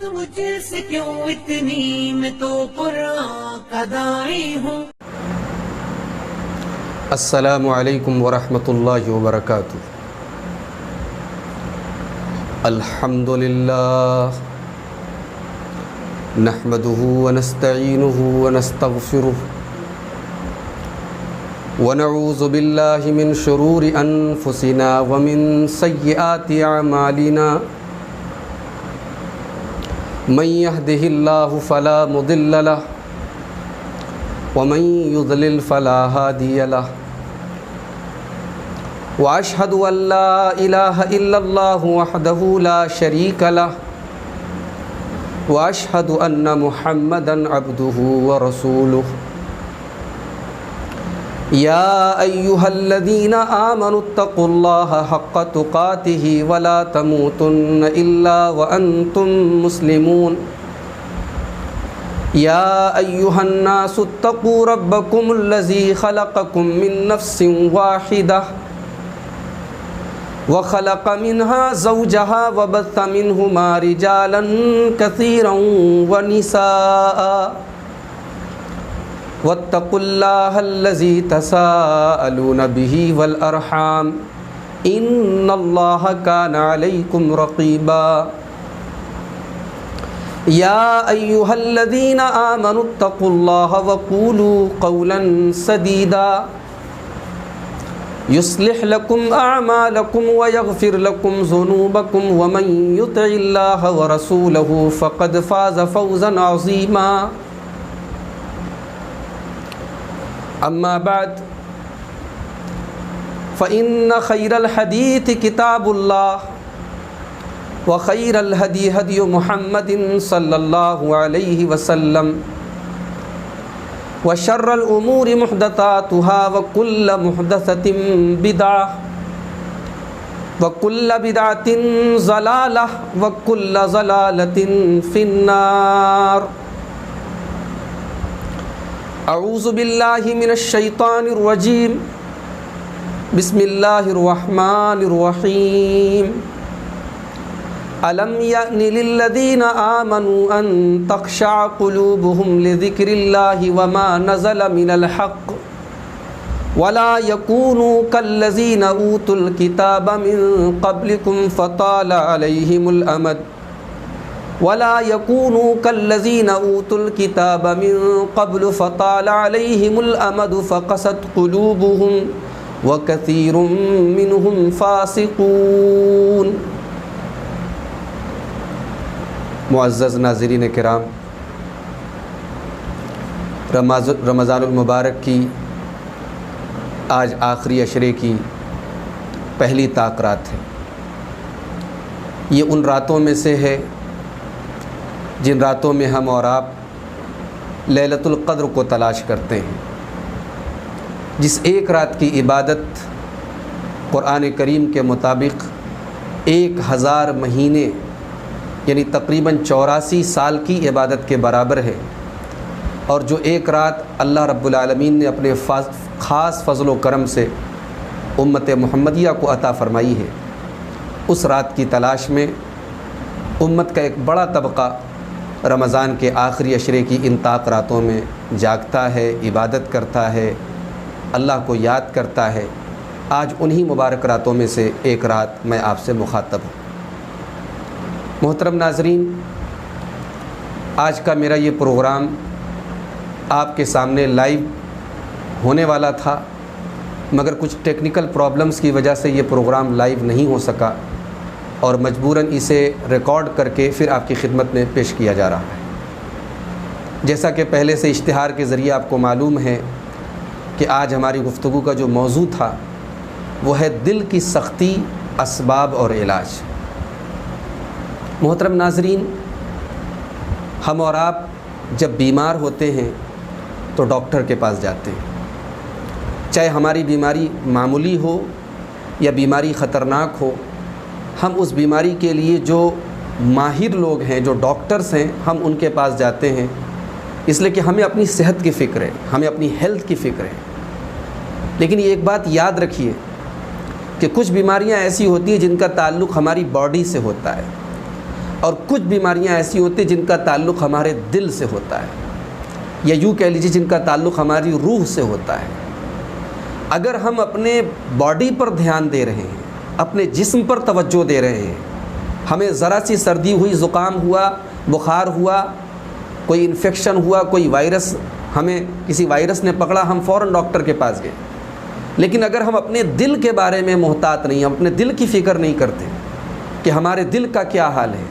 مجھے سے کیوں اتنی، میں تو قرآن کا داعی ہوں۔ السلام علیکم ورحمۃ اللہ وبرکاتہ۔ الحمد للہ نحمده ونستعینه ونستغفره ونعوذ باللہ من شرور انفسنا ومن سیئات اعمالنا، من يهده الله فلا مضل له ومن يضلل فلا هادي له، وأشهد أن لا إله إلا الله وحده لا شريك له، وأشهد أن محمدا عبده ورسوله۔ يا أيها الذين آمنوا اتقوا الله حق تقاته ولا تموتن إلا وأنتم مسلمون۔ يا أيها الناس اتقوا ربكم الذي خلقكم من نفس واحدة وخلق منها زوجها وبث منهما رجالا كثيرا ونساء، واتقوا الله الذي تساءلون به والأرحام إن الله كان عليكم رقيبا۔ يا أيها الذين آمنوا اتقوا الله وقولوا قولا سديدا يصلح لكم أعمالكم ويغفر لكم ذنوبكم، ومن يطع الله ورسوله فقد فاز فوزا عظيما۔ أما بعد فإن خير الحديث كتاب الله، وخير الهدي هدي محمد صلى الله عليه وسلم، وشر الأمور محدثاتها، وكل محدثة بدعة، وكل بدعة ضلالة، وكل ضلالة في النار۔ اعوذ باللہ من الشیطان الرجیم، بسم اللہ الرحمن الرحیم۔ الم یأن للذین آمنوا ان تخشع قلوبهم لذکر اللہ وما نزل من الحق، ولا يكونوا كالذین اوتوا الکتاب من قبلکم فطال علیہم الامد، ولا يكونوا كالذين اوتوا الكتاب من قبل فطال عليهم الامد فقست قلوبهم وكثير منهم فاسقون۔ معزز ناظرین کرام، رمضان المبارک کی آج آخری عشرے کی پہلی طاق رات ہے۔ یہ ان راتوں میں سے ہے جن راتوں میں ہم اور آپ لیلۃ القدر کو تلاش کرتے ہیں، جس ایک رات کی عبادت قرآن کریم کے مطابق 1000 مہینے یعنی تقریباً 84 سال کی عبادت کے برابر ہے، اور جو ایک رات اللہ رب العالمین نے اپنے خاص فضل و کرم سے امت محمدیہ کو عطا فرمائی ہے، اس رات کی تلاش میں امت کا ایک بڑا طبقہ رمضان کے آخری عشرے کی ان طاق راتوں میں جاگتا ہے، عبادت کرتا ہے، اللہ کو یاد کرتا ہے۔ آج انہی مبارک راتوں میں سے ایک رات میں آپ سے مخاطب ہوں۔ محترم ناظرین، آج کا میرا یہ پروگرام آپ کے سامنے لائیو ہونے والا تھا، مگر کچھ ٹیکنیکل پرابلمز کی وجہ سے یہ پروگرام لائیو نہیں ہو سکا، اور مجبوراً اسے ریکارڈ کر کے پھر آپ کی خدمت میں پیش کیا جا رہا ہے۔ جیسا کہ پہلے سے اشتہار کے ذریعے آپ کو معلوم ہے کہ آج ہماری گفتگو کا جو موضوع تھا وہ ہے دل کی سختی، اسباب اور علاج۔ محترم ناظرین، ہم اور آپ جب بیمار ہوتے ہیں تو ڈاکٹر کے پاس جاتے ہیں، چاہے ہماری بیماری معمولی ہو یا بیماری خطرناک ہو۔ ہم اس بیماری کے لیے جو ماہر لوگ ہیں، جو ڈاکٹرز ہیں، ہم ان کے پاس جاتے ہیں، اس لیے کہ ہمیں اپنی صحت کی فکر ہے، ہمیں اپنی ہیلتھ کی فکر ہے۔ لیکن یہ ایک بات یاد رکھیے کہ کچھ بیماریاں ایسی ہوتی ہیں جن کا تعلق ہماری باڈی سے ہوتا ہے، اور کچھ بیماریاں ایسی ہوتی ہیں جن کا تعلق ہمارے دل سے ہوتا ہے، یا یوں کہہ لیجیے جن کا تعلق ہماری روح سے ہوتا ہے۔ اگر ہم اپنے باڈی پر دھیان دے رہے ہیں، اپنے جسم پر توجہ دے رہے ہیں، ہمیں ذرا سی سردی ہوئی، زکام ہوا، بخار ہوا، کوئی انفیکشن ہوا، کوئی وائرس، ہمیں کسی وائرس نے پکڑا، ہم فوراً ڈاکٹر کے پاس گئے۔ لیکن اگر ہم اپنے دل کے بارے میں محتاط نہیں، ہم اپنے دل کی فکر نہیں کرتے کہ ہمارے دل کا کیا حال ہے،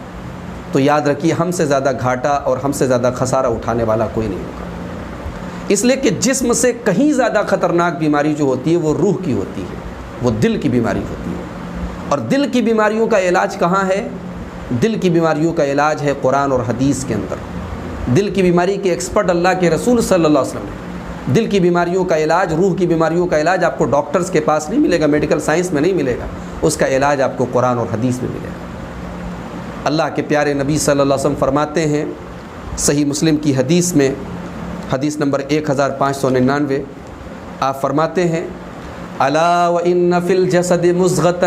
تو یاد رکھیے ہم سے زیادہ گھاٹا اور ہم سے زیادہ خسارہ اٹھانے والا کوئی نہیں ہوگا۔ اس لیے کہ جسم سے کہیں زیادہ خطرناک بیماری جو ہوتی ہے وہ روح کی ہوتی ہے، وہ دل کی بیماری ہوتی ہے۔ اور دل کی بیماریوں کا علاج کہاں ہے؟ دل کی بیماریوں کا علاج ہے قرآن اور حدیث کے اندر۔ دل کی بیماری کے ایکسپرٹ اللہ کے رسول صلی اللہ علیہ وسلم نے دل کی بیماریوں کا علاج، روح کی بیماریوں کا علاج آپ کو ڈاکٹرز کے پاس نہیں ملے گا، میڈیکل سائنس میں نہیں ملے گا، اس کا علاج آپ کو قرآن اور حدیث میں ملے گا۔ اللہ کے پیارے نبی صلی اللہ علیہ وسلم فرماتے ہیں صحیح مسلم کی حدیث میں، حدیث نمبر 1599، آپ فرماتے ہیں الا وان فی الجسد مضغۃ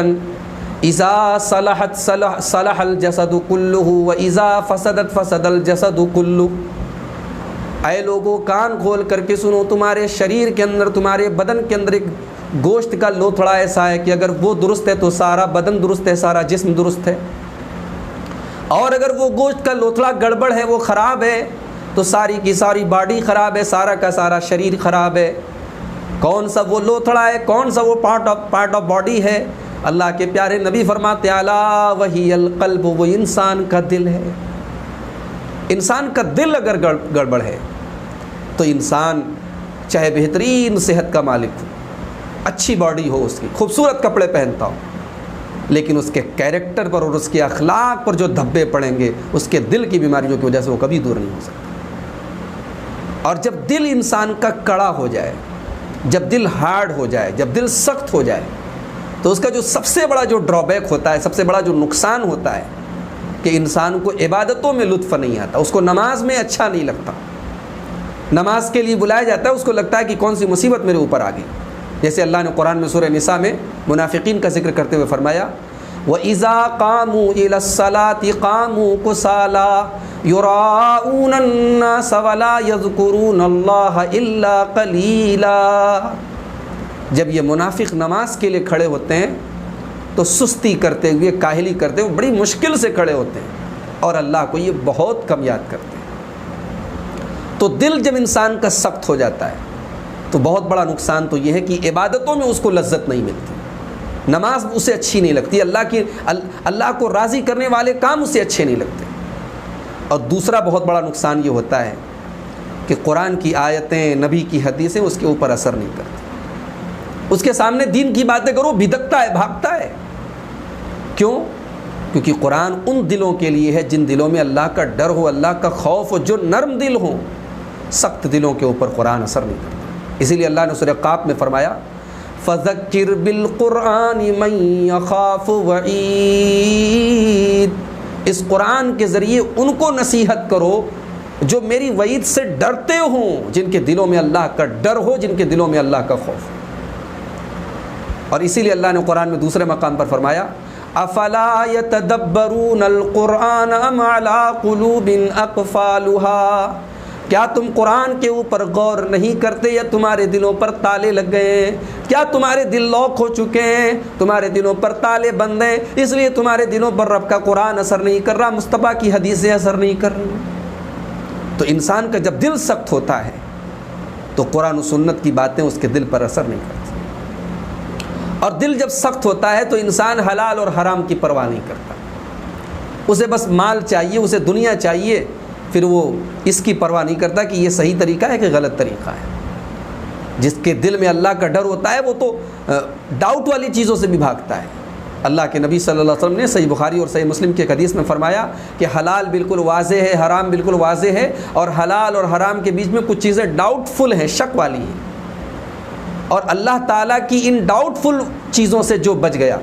اذا صلحت صلح الجسد كله واذا فسدت فسد الجسد كله۔ اے لوگو کان کھول کر کے سنو، تمہارے شریر کے اندر، تمہارے بدن کے اندر ایک گوشت کا لوتھڑا ایسا ہے کہ اگر وہ درست ہے تو سارا بدن درست ہے، سارا جسم درست ہے، اور اگر وہ گوشت کا لوتھڑا گڑبڑ ہے، وہ خراب ہے، تو ساری کی ساری باڈی خراب ہے، سارا کا سارا شریر خراب ہے۔ کون سا وہ لوتھڑا ہے، کون سا وہ پارٹ آف باڈی ہے؟ اللہ کے پیارے نبی فرماتے الا وہی القلب، وہ انسان کا دل ہے۔ انسان کا دل اگر گڑبڑ ہے تو انسان چاہے بہترین صحت کا مالک ہو، اچھی باڈی ہو، اس کی خوبصورت کپڑے پہنتا ہو، لیکن اس کے کیریکٹر پر اور اس کے اخلاق پر جو دھبے پڑیں گے، اس کے دل کی بیماریوں کی وجہ سے وہ کبھی دور نہیں ہو سکتا۔ اور جب دل انسان کا کڑا ہو جائے، جب دل ہارڈ ہو جائے، جب دل سخت ہو جائے، تو اس کا جو سب سے بڑا جو ڈرا بیک ہوتا ہے، سب سے بڑا جو نقصان ہوتا ہے کہ انسان کو عبادتوں میں لطف نہیں آتا، اس کو نماز میں اچھا نہیں لگتا۔ نماز کے لیے بلایا جاتا ہے، اس کو لگتا ہے کہ کون سی مصیبت میرے اوپر آ گئی۔ جیسے اللہ نے قرآن میں سورہ نساء میں منافقین کا ذکر کرتے ہوئے فرمایا وَإِذَا قَامُوا إِلَى الصَّلَاةِ قَامُوا كُسَالَىٰ يُرَاءُونَ النَّاسَ وَلَا يَذْكُرُونَ اللَّهَ إِلَّا قَلِيلًا۔ جب یہ منافق نماز کے لیے کھڑے ہوتے ہیں تو سستی کرتے ہوئے، کاہلی کرتے ہوئے بڑی مشکل سے کھڑے ہوتے ہیں، اور اللہ کو یہ بہت کم یاد کرتے ہیں۔ تو دل جب انسان کا سخت ہو جاتا ہے تو بہت بڑا نقصان تو یہ ہے کہ عبادتوں میں اس کو لذت نہیں ملتی، نماز اسے اچھی نہیں لگتی، اللہ کو راضی کرنے والے کام اسے اچھے نہیں لگتے۔ اور دوسرا بہت بڑا نقصان یہ ہوتا ہے کہ قرآن کی آیتیں، نبی کی حدیثیں اس کے اوپر اثر نہیں کرتی۔ اس کے سامنے دین کی باتیں کرو، بھدکتا ہے، بھاگتا ہے۔ کیوں؟ کیونکہ قرآن ان دلوں کے لیے ہے جن دلوں میں اللہ کا ڈر ہو، اللہ کا خوف ہو، جو نرم دل ہوں۔ سخت دلوں کے اوپر قرآن اثر نہیں کرتا۔ اسی لیے اللہ نے سورہ قاف میں فرمایا فَذَكِّرْ بِالْقُرْآنِ مَن يَخَافُ وَعِيدٍ، اس قرآن کے ذریعے ان کو نصیحت کرو جو میری وعید سے ڈرتے ہوں، جن کے دلوں میں اللہ کا ڈر ہو، جن کے دلوں میں اللہ کا خوف ہو۔ اور اسی لیے اللہ نے قرآن میں دوسرے مقام پر فرمایا افلا يتدبرون القرآن ام على قلوب اقفالها، کیا تم قرآن کے اوپر غور نہیں کرتے یا تمہارے دلوں پر تالے لگ گئے ہیں؟ کیا تمہارے دل لاک ہو چکے ہیں؟ تمہارے دلوں پر تالے بند ہیں، اس لیے تمہارے دلوں پر رب کا قرآن اثر نہیں کر رہا، مصطفیٰ کی حدیثیں اثر نہیں کر رہی۔ تو انسان کا جب دل سخت ہوتا ہے تو قرآن و سنت کی باتیں اس کے دل پر اثر نہیں کرتی، اور دل جب سخت ہوتا ہے تو انسان حلال اور حرام کی پرواہ نہیں کرتا، اسے بس مال چاہیے، اسے دنیا چاہیے، پھر وہ اس کی پرواہ نہیں کرتا کہ یہ صحیح طریقہ ہے کہ غلط طریقہ ہے۔ جس کے دل میں اللہ کا ڈر ہوتا ہے وہ تو ڈاؤٹ والی چیزوں سے بھی بھاگتا ہے۔ اللہ کے نبی صلی اللہ علیہ وسلم نے صحیح بخاری اور صحیح مسلم کے حدیث میں فرمایا کہ حلال بالکل واضح ہے، حرام بالکل واضح ہے، اور حلال اور حرام کے بیچ میں کچھ چیزیں ڈاؤٹ فل ہیں، شک والی ہیں، اور اللہ تعالیٰ کی ان ڈاؤٹ فل چیزوں سے جو بچ گیا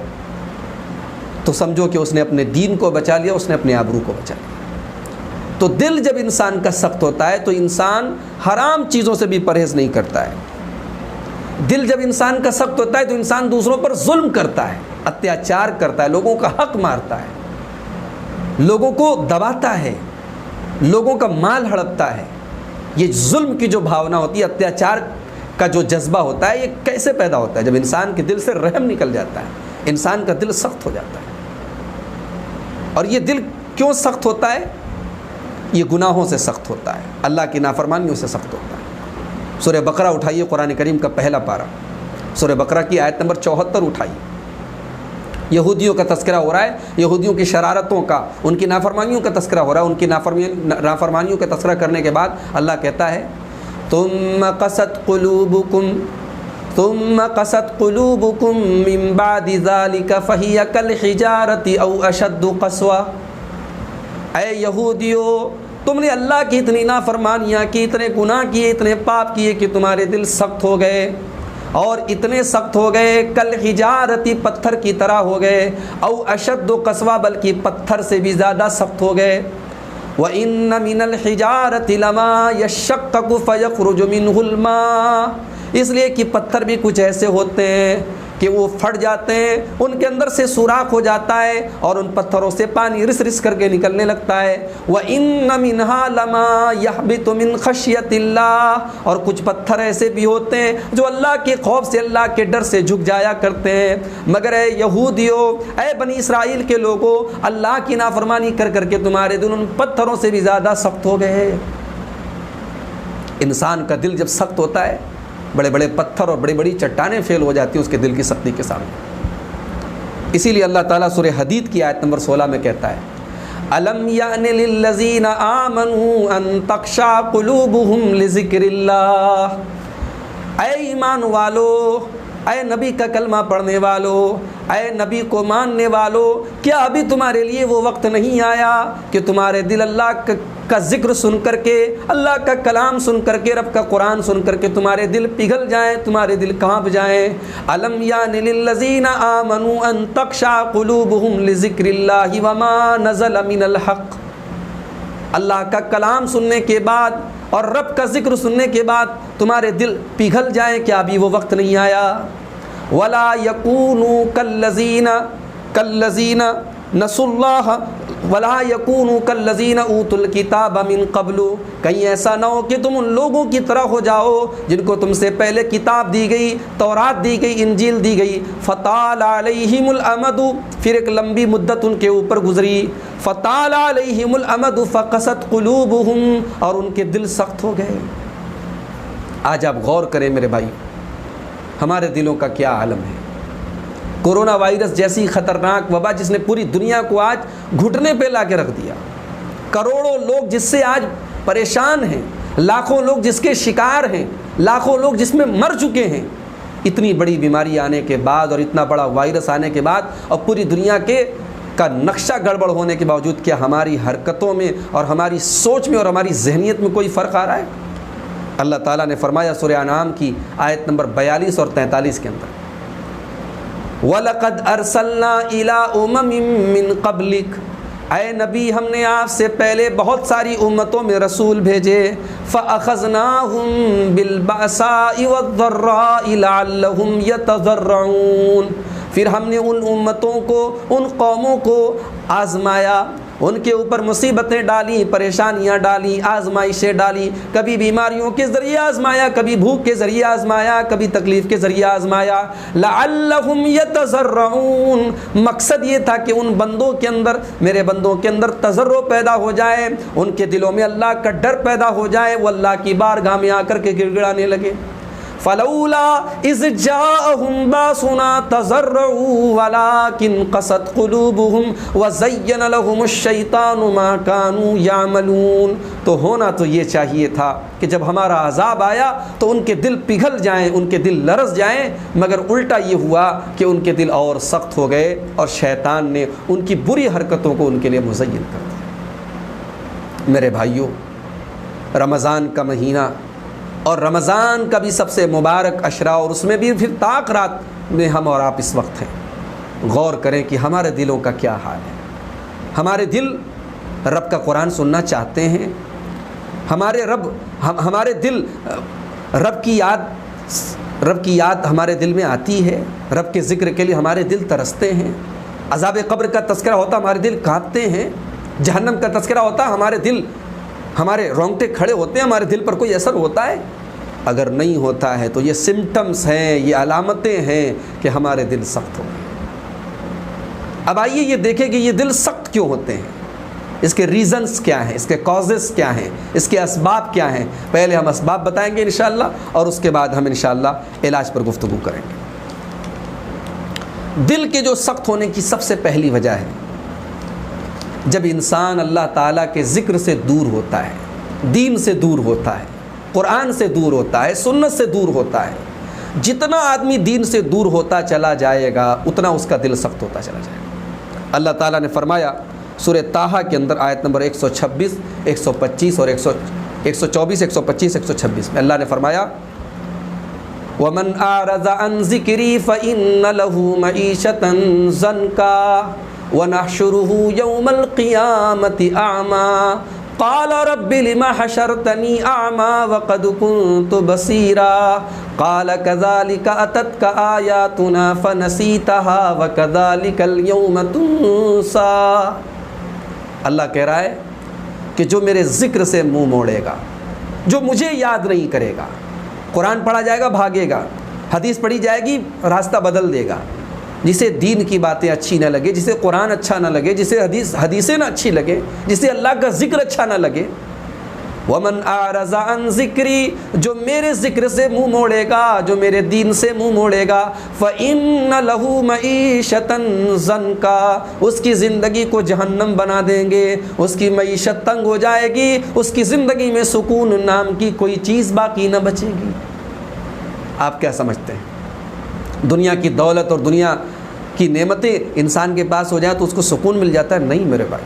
تو سمجھو کہ اس نے اپنے دین کو بچا لیا، اس نے اپنے آبرو کو بچا لیا۔ تو دل جب انسان کا سخت ہوتا ہے تو انسان حرام چیزوں سے بھی پرہیز نہیں کرتا ہے۔ دل جب انسان کا سخت ہوتا ہے تو انسان دوسروں پر ظلم کرتا ہے، اتیاچار کرتا ہے، لوگوں کا حق مارتا ہے۔ لوگوں کو دباتا ہے، لوگوں کا مال ہڑپتا ہے۔ یہ ظلم کی جو بھاونا ہوتی ہے، اتیاچار کا جو جذبہ ہوتا ہے، یہ کیسے پیدا ہوتا ہے؟ جب انسان کے دل سے رحم نکل جاتا ہے، انسان کا دل سخت ہو جاتا ہے۔ اور یہ دل کیوں سخت ہوتا ہے؟ یہ گناہوں سے سخت ہوتا ہے، اللہ کی نافرمانیوں سے سخت ہوتا ہے۔ سورہ بقرہ اٹھائیے، قرآن کریم کا پہلا پارہ، سورہ بقرہ کی آیت نمبر 74 اٹھائیے۔ یہودیوں کا تذکرہ ہو رہا ہے، یہودیوں کی شرارتوں کا، ان کی نافرمانیوں کا تذکرہ ہو رہا ہے۔ ان کی نافرمانیوں کا تذکرہ کرنے کے بعد اللہ کہتا ہے ثم قست قلوبكم من بعد ذلك فهي كالحجارة او اشد قسوة۔ اے یہودیو، تم نے اللہ کی اتنی نافرمانیاں کی، اتنے گناہ کیے، اتنے پاپ کیے کہ تمہارے دل سخت ہو گئے، اور اتنے سخت ہو گئے کالحجارتی، پتھر کی طرح ہو گئے، او اشد قسوہ، بلکہ پتھر سے بھی زیادہ سخت ہو گئے۔ وَإِنَّ مِنَ الْحِجَارَةِ لَمَا يَشَّقَّقُ فَيَخْرُجُ مِنْهُ الْمَاءُ، اس لیے کہ پتھر بھی کچھ ایسے ہوتے ہیں کہ وہ پھٹ جاتے ہیں، ان کے اندر سے سوراخ ہو جاتا ہے اور ان پتھروں سے پانی رس رس کر کے نکلنے لگتا ہے۔ وَإِنَّ مِنْهَا لَمَا يَهْبِطُ مِنْ خَشْيَةِ اللَّهِ، اور کچھ پتھر ایسے بھی ہوتے ہیں جو اللہ کے خوف سے، اللہ کے ڈر سے جھک جایا کرتے ہیں۔ مگر اے یہودیو، اے بنی اسرائیل کے لوگوں، اللہ کی نافرمانی کر کر کے تمہارے دل ان پتھروں سے بھی زیادہ سخت ہو گئے۔ انسان کا دل جب سخت ہوتا ہے، بڑے بڑے پتھر اور بڑی بڑی چٹانیں فیل ہو جاتی ہیں اس کے دل کی سختی کے سامنے۔ اسی لیے اللہ تعالیٰ سورہ حدید کی آیت نمبر 16 میں کہتا ہے أَلَمْ يَأْنِ لِلَّذِينَ آمَنُوا أَن تَخْشَعَ قُلُوبُهُمْ لِذِكْرِ اللَّهِ، اے ایمان والو، اے نبی کا کلمہ پڑھنے والو، اے نبی کو ماننے والو، کیا ابھی تمہارے لیے وہ وقت نہیں آیا کہ تمہارے دل اللہ کا ذکر سن کر کے، اللہ کا کلام سن کر کے، رب کا قرآن سن کر کے تمہارے دل پگھل جائیں، تمہارے دل کانپ جائیں۔ أَلَمْ يَأْنِ لِلَّذِينَ آمَنُوا أَن تَخْشَعَ قُلُوبُهُمْ لِذِكْرِ اللَّهِ وَمَا نَزَلَ مِنَ الْحَقِّ، اللہ کا کلام سننے کے بعد اور رب کا ذکر سننے کے بعد تمہارے دل پگھل جائیں، کیا ابھی وہ وقت نہیں آیا؟ وَلَا يَكُونُوا كَالَّذِينَ نَسُوا اللَّهَ وَلَا يَكُونُوا كَالَّذِينَ أُوتُوا الْكِتَابَ مِن قَبْلُ، کہیں ایسا نہ ہو کہ تم ان لوگوں کی طرح ہو جاؤ جن کو تم سے پہلے کتاب دی گئی، تورات دی گئی، انجیل دی گئی۔ فَطَالَ عَلَيْهِمُ الْأَمَدُ، پھر ایک لمبی مدت ان کے اوپر گزری۔ فَطَالَ عَلَيْهِمُ الْأَمَدُ فَقَسَتْ قُلُوبُهُمْ، اور ان کے دل سخت ہو گئے۔ آج آپ غور کریں میرے بھائی، ہمارے دلوں کا کیا عالم ہے۔ کورونا وائرس جیسی خطرناک وبا جس نے پوری دنیا کو آج گھٹنے پہ لا کے رکھ دیا، کروڑوں لوگ جس سے آج پریشان ہیں، لاکھوں لوگ جس کے شکار ہیں، لاکھوں لوگ جس میں مر چکے ہیں، اتنی بڑی بیماری آنے کے بعد اور اتنا بڑا وائرس آنے کے بعد اور پوری دنیا کا نقشہ گڑبڑ ہونے کے باوجود کیا ہماری حرکتوں میں اور ہماری سوچ میں اور ہماری ذہنیت میں کوئی فرق آ رہا ہے؟ اللہ تعالیٰ نے فرمایا سورہ انعام کی آیت نمبر 42 اور 43 کے اندر، وَلَقَدْ أَرْسَلْنَا إِلَىٰ أُمَمٍ مِّن قَبْلِكَ، اے نبی ہم نے آپ سے پہلے بہت ساری امتوں میں رسول بھیجے، فَأَخَذْنَاهُمْ بِالْبَأْسَاءِ وَالضَّرَّاءِ لَعَلَّهُمْ يَتَضَرَّعُونَ، پھر ہم نے ان امتوں کو، ان قوموں کو آزمایا، ان کے اوپر مصیبتیں ڈالیں، پریشانیاں ڈالیں، آزمائشیں ڈالیں، کبھی بیماریوں کے ذریعے آزمایا، کبھی بھوک کے ذریعے آزمایا، کبھی تکلیف کے ذریعے آزمایا۔ لعلہم یتضرعون، مقصد یہ تھا کہ ان بندوں کے اندر، میرے بندوں کے اندر تضرع پیدا ہو جائے، ان کے دلوں میں اللہ کا ڈر پیدا ہو جائے، وہ اللہ کی بارگاہ میں آ کر کے گڑ گڑانے لگے۔ فلولا اذ جاءهم باسنا تضرعوا ولكن قست قلوبهم وزين لهم الشيطان ما كانوا يعملون، تو ہونا تو یہ چاہیے تھا کہ جب ہمارا عذاب آیا تو ان کے دل پگھل جائیں، ان کے دل لرز جائیں، مگر الٹا یہ ہوا کہ ان کے دل اور سخت ہو گئے اور شیطان نے ان کی بری حرکتوں کو ان کے لیے مزین کر دیا۔ میرے بھائیوں، رمضان کا مہینہ اور رمضان کا بھی سب سے مبارک عشرہ، اور اس میں بھی پھر طاق رات میں ہم اور آپ اس وقت ہیں۔ غور کریں کہ ہمارے دلوں کا کیا حال ہے۔ ہمارے دل رب کا قرآن سننا چاہتے ہیں، ہمارے دل رب کی یاد ہمارے دل میں آتی ہے، رب کے ذکر کے لیے ہمارے دل ترستے ہیں، عذاب قبر کا تذکرہ ہوتا ہمارے دل کانپتے ہیں، جہنم کا تذکرہ ہوتا ہے ہمارے دل، ہمارے رونگٹے کھڑے ہوتے ہیں، ہمارے دل پر کوئی اثر ہوتا ہے؟ اگر نہیں ہوتا ہے تو یہ سمٹمز ہیں، یہ علامتیں ہیں کہ ہمارے دل سخت ہو گئے۔ اب آئیے یہ دیکھیں کہ یہ دل سخت کیوں ہوتے ہیں، اس کے ریزنز کیا ہیں، اس کے کازز کیا ہیں، اس کے اسباب کیا ہیں۔ پہلے ہم اسباب بتائیں گے انشاءاللہ، اور اس کے بعد ہم انشاءاللہ علاج پر گفتگو کریں گے۔ دل کے جو سخت ہونے کی سب سے پہلی وجہ ہے جب انسان اللہ تعالیٰ کے ذکر سے دور ہوتا ہے، دین سے دور ہوتا ہے، قرآن سے دور ہوتا ہے، سنت سے دور ہوتا ہے۔ جتنا آدمی دین سے دور ہوتا چلا جائے گا اتنا اس کا دل سخت ہوتا چلا جائے گا۔ اللہ تعالیٰ نے فرمایا سورہ طٰہٰ کے اندر آیت نمبر 126، 125 اور 124، 125، 126 میں اللہ نے فرمایا وَمَنْ أَعْرَضَ عَنْ ذِكْرِي فَإِنَّ لَهُ مَعِيشَةً ضَنْكًا وَنَحْشُرُهُ يَوْمَ الْقِيَامَةِ أَعْمَى قَالَ رَبِّ لِمَ حَشَرْتَنِي أَعْمَى وَقَدْ كُنْتُ بَصِيرًا قَالَ كَذَلِكَ أَتَتْكَ آيَاتُنَا فَنَسِيتَهَا وَكَذَلِكَ الْيَوْمَ تُنْسَى۔ اللہ کہہ رہا ہے کہ جو میرے ذکر سے منہ موڑے گا، جو مجھے یاد نہیں کرے گا، قرآن پڑھا جائے گا بھاگے گا، حدیث پڑھی جائے گی راستہ بدل دے گا، جسے دین کی باتیں اچھی نہ لگے، جسے قرآن اچھا نہ لگے، جسے حدیثیں نہ اچھی لگے، جسے اللہ کا ذکر اچھا نہ لگے، وَمَنْ أَعْرَضَ عَنْ ذِكْرِي، جو میرے ذکر سے منہ موڑے گا، جو میرے دین سے منہ موڑے گا، فَإِنَّ لَهُ مَعِيشَةً ضَنْكًا، اس کی زندگی کو جہنم بنا دیں گے، اس کی معیشت تنگ ہو جائے گی، اس کی زندگی میں سکون نام کی کوئی چیز باقی نہ بچے گی۔ آپ کیا سمجھتے ہیں دنیا کی دولت اور دنیا کی نعمتیں انسان کے پاس ہو جائیں تو اس کو سکون مل جاتا ہے؟ نہیں میرے بھائی،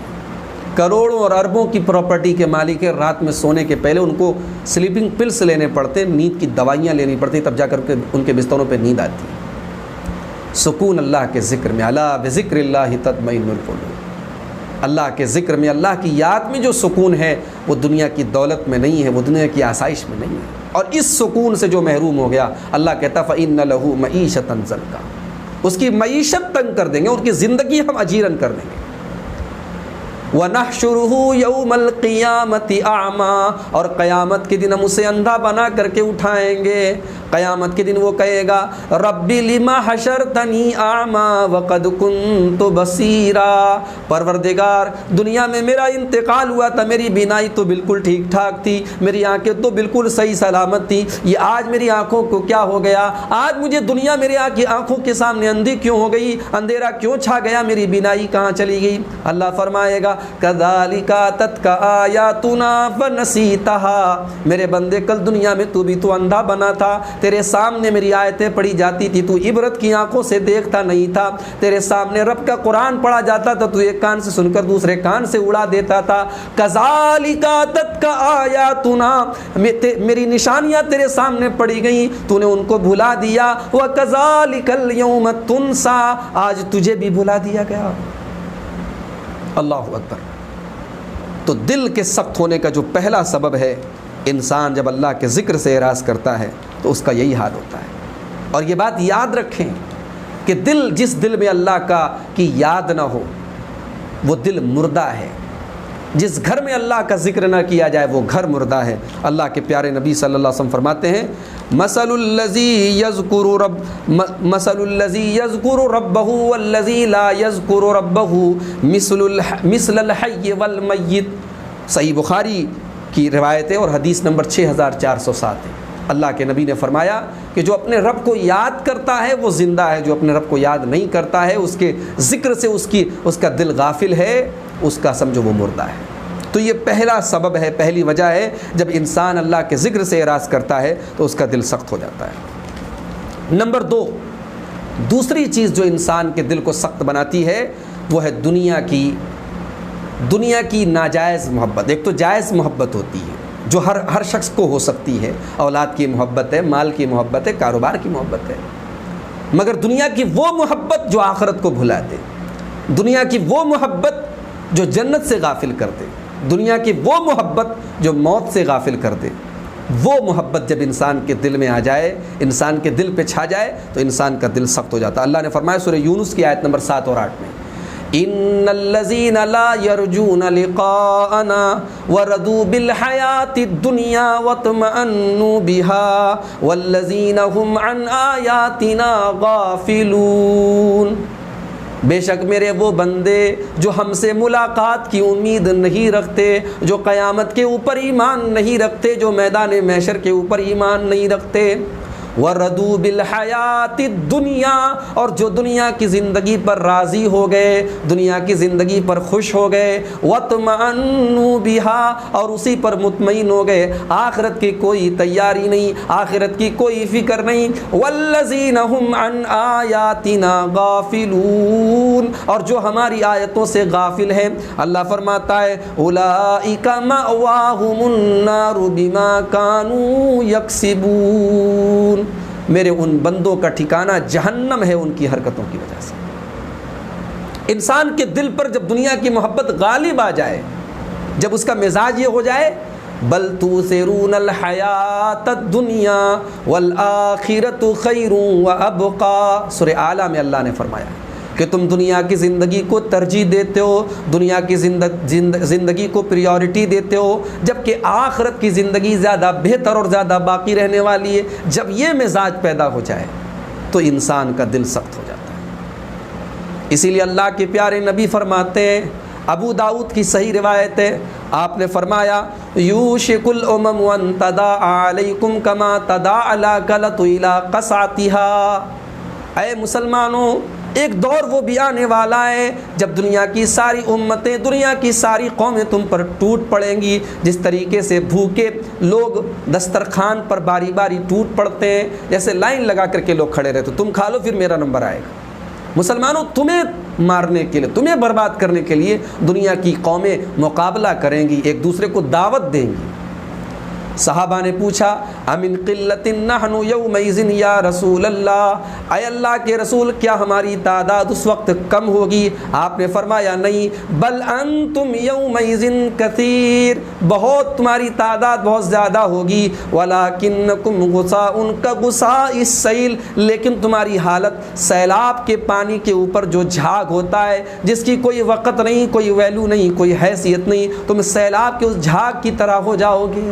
کروڑوں اور اربوں کی پراپرٹی کے مالک ہیں، رات میں سونے کے پہلے ان کو سلیپنگ پلس لینے پڑتے ہیں، نیند کی دوائیاں لینی پڑتی تب جا کر کے ان کے بستروں پہ نیند آتی ہے۔ سکون اللہ کے ذکر میں، الا بذکر اللہ تطمئن القلوب، اللہ کے ذکر میں، اللہ کی یاد میں جو سکون ہے وہ دنیا کی دولت میں نہیں ہے، وہ دنیا کی آسائش میں نہیں ہے۔ اور اس سکون سے جو محروم ہو گیا، اللہ کہتا فَإِنَّ لَهُ مَعِيشَةً ضَنْكًا، اس کی معیشت تنگ کر دیں گے، ان کی زندگی ہم اجیرن کر دیں گے۔ وَنَحْشُرُهُ يَوْمَ الْقِيَامَةِ أَعْمَى، اور قیامت کے دن ہم اسے اندھا بنا کر کے اٹھائیں گے۔ قیامت کے دن وہ کہے گا رب لما حشرتنی اعمی وقد کنت بصیرا، پروردگار دنیا میں میرا انتقال ہوا تھا، میری بینائی تو بالکل ٹھیک ٹھاک تھی، میری آنکھیں تو بالکل صحیح سلامت تھی، یہ آج میری آنکھوں کو کیا ہو گیا؟ آج مجھے دنیا میری آنکھوں کے سامنے اندھی کیوں ہو گئی؟ اندھیرا کیوں چھا گیا؟ میری بینائی کہاں چلی گئی؟ اللہ فرمائے گا کذالک اتتک آیاتنا فنسیتها، میرے بندے کل دنیا میں تو بھی تو اندھا بنا تھا، تیرے سامنے میری آیتیں پڑھی جاتی تھی، تو عبرت کی آنکھوں سے دیکھتا نہیں تھا، تیرے سامنے رب کا قرآن پڑھا جاتا تھا تو ایک کان سے سن کر دوسرے کان سے اڑا دیتا تھا۔ کذالک اتتک آیاتنا، میری نشانیاں تیرے سامنے پڑھی گئیں، تو نے ان کو بھلا دیا، وکذالک اليوم تنسا، آج تجھے بھی بھلا دیا گیا۔ اللہ اکبر۔ تو دل کے سخت ہونے کا جو پہلا سبب ہے، انسان جب اللہ کے ذکر سے اعراض کرتا ہے تو اس کا یہی حال ہوتا ہے۔ اور یہ بات یاد رکھیں کہ جس دل میں اللہ کی یاد نہ ہو وہ دل مردہ ہے، جس گھر میں اللہ کا ذکر نہ کیا جائے وہ گھر مردہ ہے۔ اللہ کے پیارے نبی صلی اللہ علیہ وسلم فرماتے ہیں مثل الذی یذکر ربہ والذی لا یذکر ربہ مثل الحی والمیت۔ صحیح بخاری کی روایت ہے اور حدیث نمبر 6407 ہے۔ اللہ کے نبی نے فرمایا کہ جو اپنے رب کو یاد کرتا ہے وہ زندہ ہے، جو اپنے رب کو یاد نہیں کرتا ہے، اس کے ذکر سے اس کا دل غافل ہے، اس کا سمجھو وہ مردہ ہے۔ تو یہ پہلا سبب ہے، پہلی وجہ ہے، جب انسان اللہ کے ذکر سے اعراض کرتا ہے تو اس کا دل سخت ہو جاتا ہے۔ نمبر 2، دوسری چیز جو انسان کے دل کو سخت بناتی ہے وہ ہے دنیا کی ناجائز محبت۔ ایک تو جائز محبت ہوتی ہے جو ہر شخص کو ہو سکتی ہے، اولاد کی محبت ہے، مال کی محبت ہے، کاروبار کی محبت ہے، مگر دنیا کی وہ محبت جو آخرت کو بھلا دے، دنیا کی وہ محبت جو جنت سے غافل کر دے، دنیا کی وہ محبت جو موت سے غافل کر دے، وہ محبت جب انسان کے دل میں آ جائے، انسان کے دل پہ چھا جائے تو انسان کا دل سخت ہو جاتا ہے۔ اللہ نے فرمایا سورہ یونس کی آیت نمبر 7 اور 8 میں ان الذین لا یرجون لقاءنا وردوا بالحیاة الدنیا واطمأنوا بها والذین هم عن آیاتنا غافلون. بے شک میرے وہ بندے جو ہم سے ملاقات کی امید نہیں رکھتے، جو قیامت کے اوپر ایمان نہیں رکھتے، جو میدان محشر کے اوپر ایمان نہیں رکھتے، وردوا بالحیات الدنیا، اور جو دنیا کی زندگی پر راضی ہو گئے، دنیا کی زندگی پر خوش ہو گئے، واطمأنوا بها، اور اسی پر مطمئن ہو گئے، آخرت کی کوئی تیاری نہیں، آخرت کی کوئی فکر نہیں، والذین هم عن آیاتنا غافلون، اور جو ہماری آیتوں سے غافل ہیں. اللہ فرماتا ہے اولئک مأواہم النار بما کانوا یکسبون، میرے ان بندوں کا ٹھکانہ جہنم ہے ان کی حرکتوں کی وجہ سے. انسان کے دل پر جب دنیا کی محبت غالب آ جائے، جب اس کا مزاج یہ ہو جائے بل تؤثرون الحیات الدنیا والآخرۃ خیر وابقی، سورہ اعلیٰ میں اللہ نے فرمایا کہ تم دنیا کی زندگی کو ترجیح دیتے ہو، دنیا کی زندگی کو پریورٹی دیتے ہو، جبکہ آخرت کی زندگی زیادہ بہتر اور زیادہ باقی رہنے والی ہے. جب یہ مزاج پیدا ہو جائے تو انسان کا دل سخت ہو جاتا ہے. اسی لیے اللہ کے پیارے نبی فرماتے ہیں، ابو داؤد کی صحیح روایت ہے، آپ نے فرمایا یوشک الامم ان تداعی علیکم کما تداعی الاکلۃ الی قصعتها. اے مسلمانوں، ایک دور وہ بھی آنے والا ہے جب دنیا کی ساری امتیں، دنیا کی ساری قومیں تم پر ٹوٹ پڑیں گی، جس طریقے سے بھوکے لوگ دسترخوان پر باری باری ٹوٹ پڑتے ہیں، جیسے لائن لگا کر کے لوگ کھڑے رہتے، تم کھا لو پھر میرا نمبر آئے گا. مسلمانوں، تمہیں مارنے کے لیے، تمہیں برباد کرنے کے لیے دنیا کی قومیں مقابلہ کریں گی، ایک دوسرے کو دعوت دیں گی. صحابہ نے پوچھا امن قلت نحن یومئذ یا رسول اللہ، اے اللہ کے رسول کیا ہماری تعداد اس وقت کم ہوگی؟ آپ نے فرمایا نہیں، بل انتم یومئذ کثیر، بہت تمہاری تعداد بہت زیادہ ہوگی، ولکنکم غثاء کغثاء السیل، لیکن تمہاری حالت سیلاب کے پانی کے اوپر جو جھاگ ہوتا ہے جس کی کوئی وقت نہیں، کوئی ویلو نہیں، کوئی حیثیت نہیں، تم سیلاب کے اس جھاگ کی طرح ہو جاؤ گے.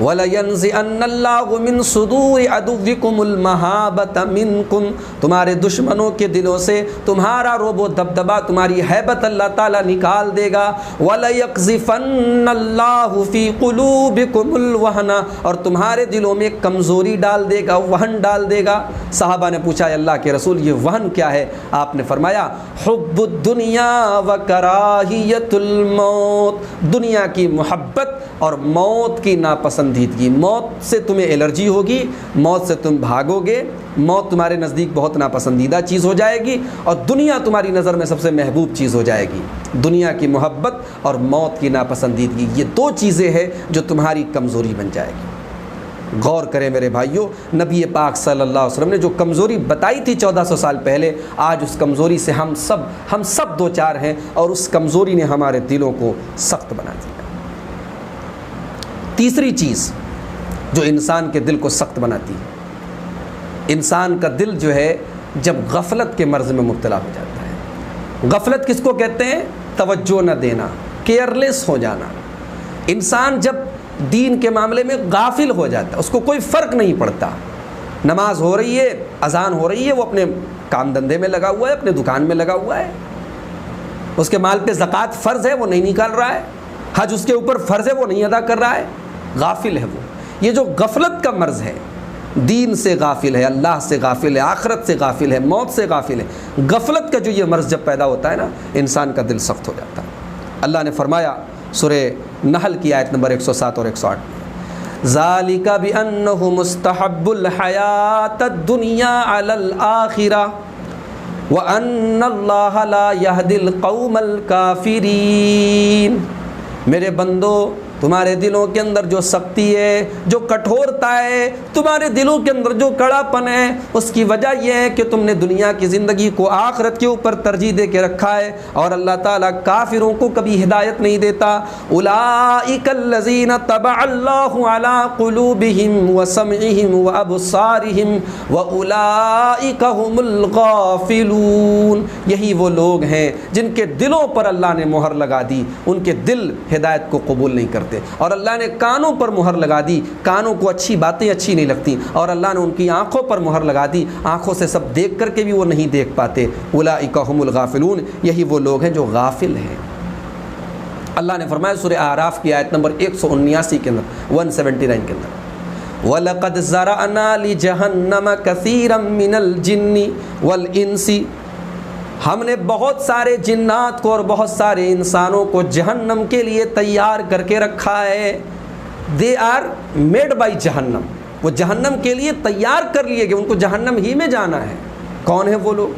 وَلَيَنزِعَنَّ اللَّهُ مِن صُدُورِ عَدُوِّكُمُ الْمَهَابَةَ مِنكُمْ، تمہارے دشمنوں کے دلوں سے تمہارا رعب و دبدبہ، تمہاری ہیبت اللہ تعالیٰ نکال دے گا. وَلَيَقْذِفَنَّ اللَّهُ فِي قُلُوبِكُمُ الْوَهْنَ، اور تمہارے دلوں میں کمزوری ڈال دے گا، وہن ڈال دے گا. صحابہ نے پوچھا اللہ کے رسول یہ وہن کیا ہے؟ آپ نے فرمایا حب الدنیا وکراہیت الموت، دنیا کی محبت اور موت کی ناپسندیدگی. موت سے تمہیں الرجی ہوگی، موت سے تم بھاگو گے، موت تمہارے نزدیک بہت ناپسندیدہ چیز ہو جائے گی، اور دنیا تمہاری نظر میں سب سے محبوب چیز ہو جائے گی. دنیا کی محبت اور موت کی ناپسندیدگی، یہ دو چیزیں ہیں جو تمہاری کمزوری بن جائے گی. غور کریں میرے بھائیوں، نبی پاک صلی اللہ علیہ وسلم نے جو کمزوری بتائی تھی 1400 سال پہلے، آج اس کمزوری سے ہم سب دو چار ہیں، اور اس کمزوری نے ہمارے دلوں کو سخت بنا دیا. تیسری چیز جو انسان کے دل کو سخت بناتی ہے، انسان کا دل جو ہے جب غفلت کے مرض میں مبتلا ہو جاتا ہے. غفلت کس کو کہتے ہیں؟ توجہ نہ دینا، کیئرلیس ہو جانا. انسان جب دین کے معاملے میں غافل ہو جاتا ہے، اس کو کوئی فرق نہیں پڑتا، نماز ہو رہی ہے، اذان ہو رہی ہے، وہ اپنے کام دھندے میں لگا ہوا ہے، اپنے دکان میں لگا ہوا ہے، اس کے مال پہ زکوٰۃ فرض ہے وہ نہیں نکال رہا ہے، حج اس کے اوپر فرض ہے وہ نہیں ادا کر رہا ہے، غافل ہے وہ. یہ جو غفلت کا مرض ہے، دین سے غافل ہے، اللہ سے غافل ہے، آخرت سے غافل ہے، موت سے غافل ہے، غفلت کا جو یہ مرض جب پیدا ہوتا ہے نا، انسان کا دل سخت ہو جاتا ہے. اللہ نے فرمایا سورہ نحل کی آیت نمبر 107 اور 108 میں، ذالک بأنہ مستحب الحیات الدنیا علی الآخرہ وأن اللہ لا یہدی القوم الکافرین. میرے بندو، تمہارے دلوں کے اندر جو سختی ہے، جو کٹھورتا ہے، تمہارے دلوں کے اندر جو کڑاپن ہے، اس کی وجہ یہ ہے کہ تم نے دنیا کی زندگی کو آخرت کے اوپر ترجیح دے کے رکھا ہے، اور اللہ تعالیٰ کافروں کو کبھی ہدایت نہیں دیتا۔ اولئک الذین طبع اللہ علی قلوبہم وسمعہم وابصارہم واولئک ھم الغافلون، یہی وہ لوگ ہیں جن کے دلوں پر اللہ نے مہر لگا دی، ان کے دل ہدایت کو قبول نہیں کرتے، اور اللہ نے کانوں پر مہر لگا دی، کانوں کو اچھی باتیں اچھی نہیں لگتی، اور اللہ نے ان کی آنکھوں پر مہر لگا دی، آنکھوں سے سب دیکھ کر کے بھی وہ نہیں دیکھ پاتے۔ اولئک ھم الغافلون، یہی وہ لوگ ہیں جو غافل ہیں۔ اللہ نے فرمایا سورہ اعراف کی آیت نمبر 179 کے اندر، 179 کے اندر، وَلَقَدْ زَرَعْنَا لِجَهَنَّمَ كَثِيرًا مِّنَ الْجِنِّ وَالْإِنسِ، ہم نے بہت سارے جنات کو اور بہت سارے انسانوں کو جہنم کے لیے تیار کر کے رکھا ہے۔ دے آر میڈ بائی جہنم، وہ جہنم کے لیے تیار کر لیے گئے، ان کو جہنم ہی میں جانا ہے۔ کون ہے وہ لوگ؟